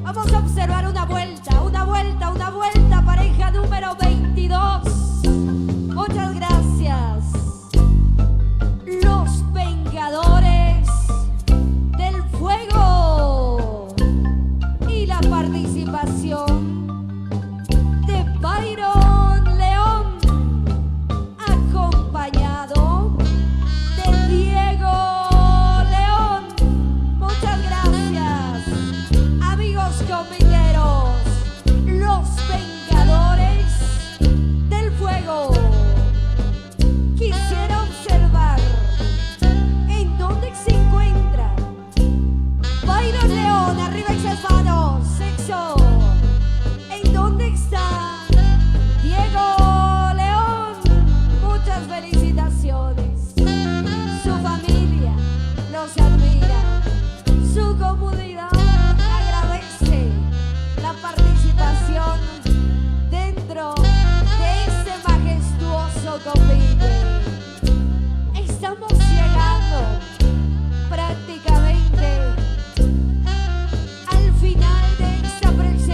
Vamos a observar una vuelta, una vuelta, una vuelta, pareja número 22. Muchas gracias. Los Vengadores del Fuego y la participación de Byron León, acompañado de Diego León. Muchas gracias, amigos confiteros. Los Vengadores del Fuego. Quisiera observar en dónde se encuentra Byron León. Arriba esas manos. Sexo. ¿En dónde está Diego León? Muchas felicitaciones. Su familia los admira. Su comunidad agradece la participación dentro de este majestuoso convite. Estamos llegando prácticamente al final de esta presentación.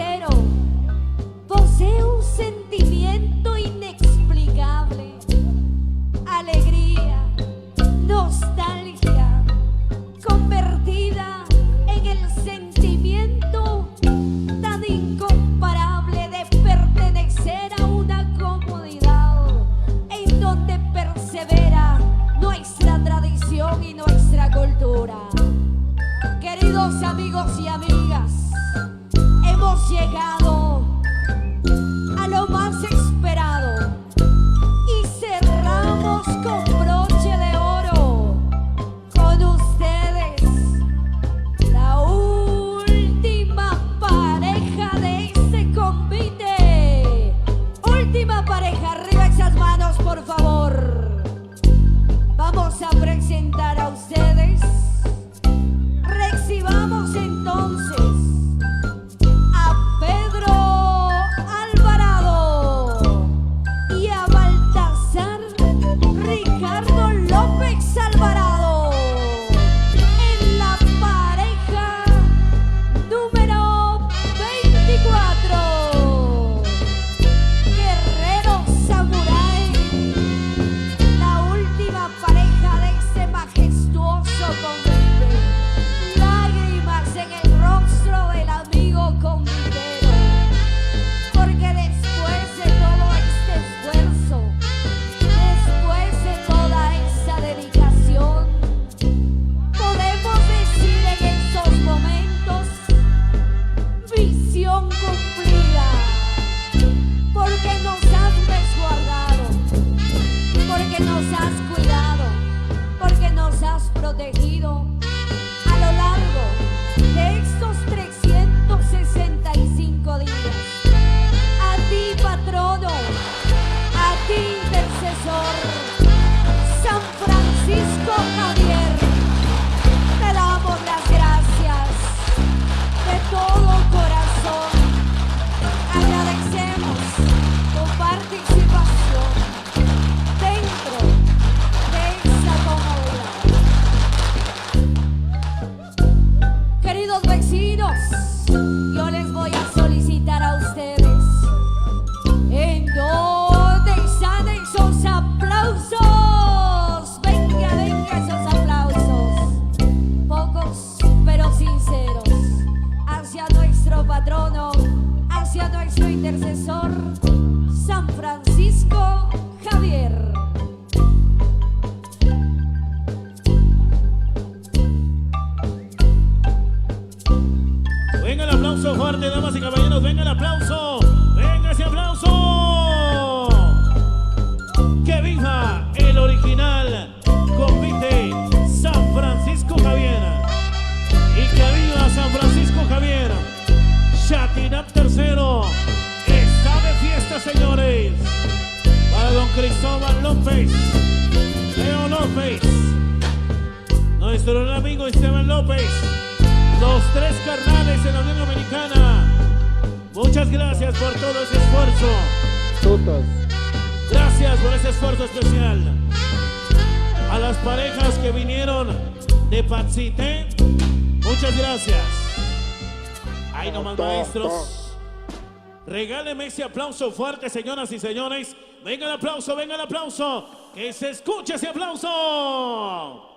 sincero, posee un sentimiento inexplicable, alegría, nostalgia, convertida en el sentimiento tan incomparable de pertenecer a una comunidad en donde persevera nuestra tradición y nuestra cultura. Queridos amigos y amigas, hemos llegado a lo más esperado y cerramos con broche de oro con ustedes, la última pareja de este convite. Última pareja, arriba esas manos por favor. Vamos a presentar a ustedes. Recibamos entonces a Pedro Alvarado y a Baltasar Ricardo López Alvarado en la pareja número 24. Guerrero Samurai, la última pareja de este majestuoso convite. Lágrimas en el rostro del amigo convitero, porque después de todo este esfuerzo, después de toda esa dedicación, podemos decir en estos momentos, visión cumplida, porque nos has resguardado, porque nos has cuidado, porque nos has protegido a lo largo de estos 365 días. A ti, patrono, a ti, intercesor, San Francisco Javier, te damos las gracias de todo corazón. Agradecemos tu participación dentro de esta comunidad. Queridos vecinos, yo les voy a solicitar a ustedes en dónde están esos aplausos. Venga, venga esos aplausos, pocos pero sinceros, hacia nuestro patrono, hacia nuestro intercesor, San Francisco Javier. Venga el aplauso fuerte, damas y caballeros, venga el aplauso, venga ese aplauso. Que viva el original convite San Francisco Javier y que viva San Francisco Javier. Chatinap tercero está de fiesta, señores. Para don Cristóbal López, Leo López, nuestro amigo Esteban López, los tres carnales en la Unión Americana. Muchas gracias por todo ese esfuerzo. Gracias por ese esfuerzo especial. A las parejas que vinieron de Patsité, muchas gracias. Ahí nomás, maestros. Regáleme ese aplauso fuerte, señoras y señores. Venga el aplauso, venga el aplauso. Que se escuche ese aplauso.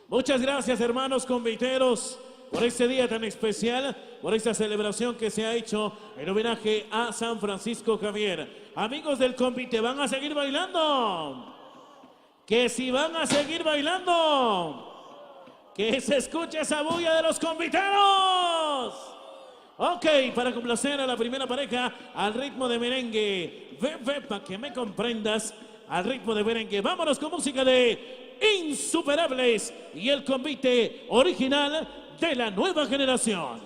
Muchas gracias, hermanos conviteros, por este día tan especial, por esta celebración que se ha hecho en homenaje a San Francisco Javier. Amigos del convite, ¿van a seguir bailando? Que si van a seguir bailando, que se escuche esa bulla de los conviteros. Ok, para complacer a la primera pareja al ritmo de merengue. Ve, para que me comprendas, al ritmo de merengue. Vámonos con música de Insuperables y el convite original de la nueva generación.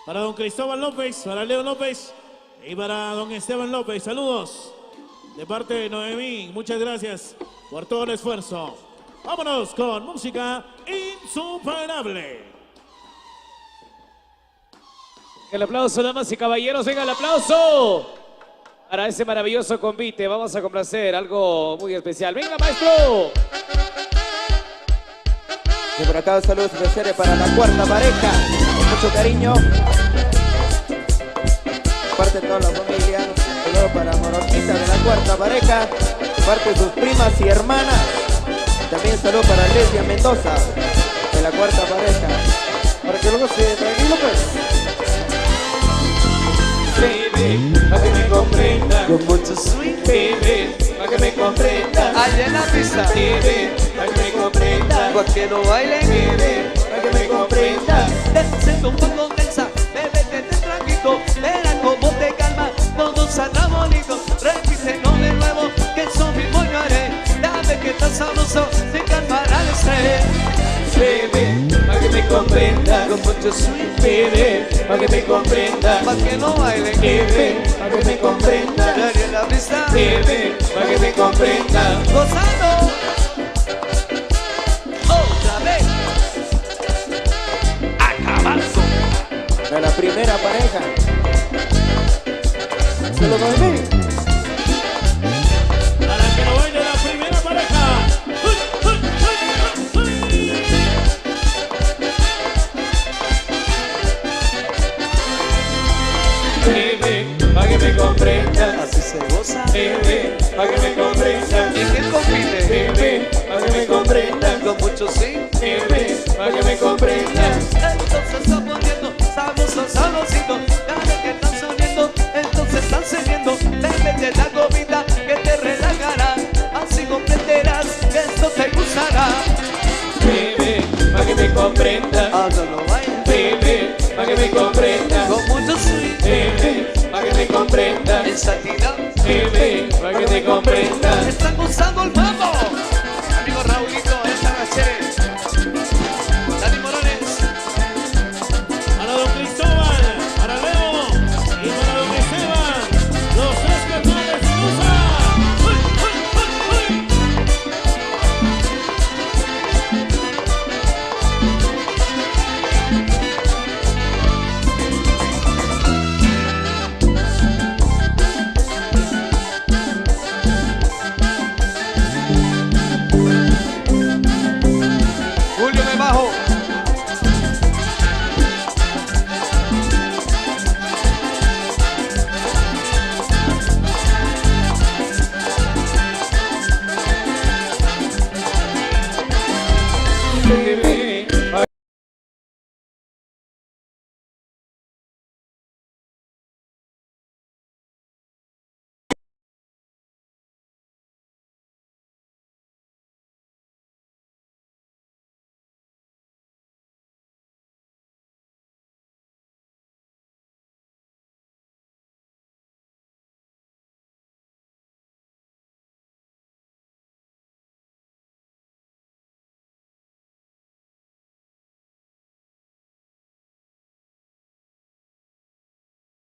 Para don Cristóbal López, para Leo López y para don Esteban López, saludos de parte de Noemí, muchas gracias por todo el esfuerzo. Vámonos con música Insuperable. El aplauso, damas y caballeros, venga el aplauso para ese maravilloso convite. Vamos a complacer algo muy especial. ¡Venga, maestro! Y por acá saludos especiales para la cuarta pareja, con mucho cariño. Parte de toda la familia, saludos para Morosquita de la cuarta pareja, parte de sus primas y hermanas. También saludos para Leslia Mendoza de la cuarta pareja. Para que luego se tranquilo pues. Baby, para que me comprenda, con mucho swing, baby, para que me comprenda, allá en la pista, baby, para que me comprenda, para que no bailen, baby, para que me comprenda, siento un poco tensa, bebé, te tranquilo, verás cómo te calma, todo saldrá bonito, repítelo de nuevo, que eso mismo yo haré, dame que estás sabroso, se calmará el estrés. Baby, para que me comprenda, con mucho swing, baby, para que me comprenda, para que no baile, baby, para que me comprenda, daré la pista, baby, para que me comprenda, gozando, otra vez, acabazo, De la primera pareja. Se lo doy. Para que lo baile la primera pareja. baby, para que me comprenda, así se goza, baby, para que me comprenda, y que compite, baby, para que me comprenda, con mucho sí, baby, para que me comprenda, entonces está poniendo sabroso, sabrosito, cada que están soniendo, entonces están cediendo, baby, de la comida que te relajará, así comprenderás que esto te gustará, baby, para que me comprenda, baby, para que me comprenda, con mucho sweet, baby, para que me comprenda, en santidad, baby,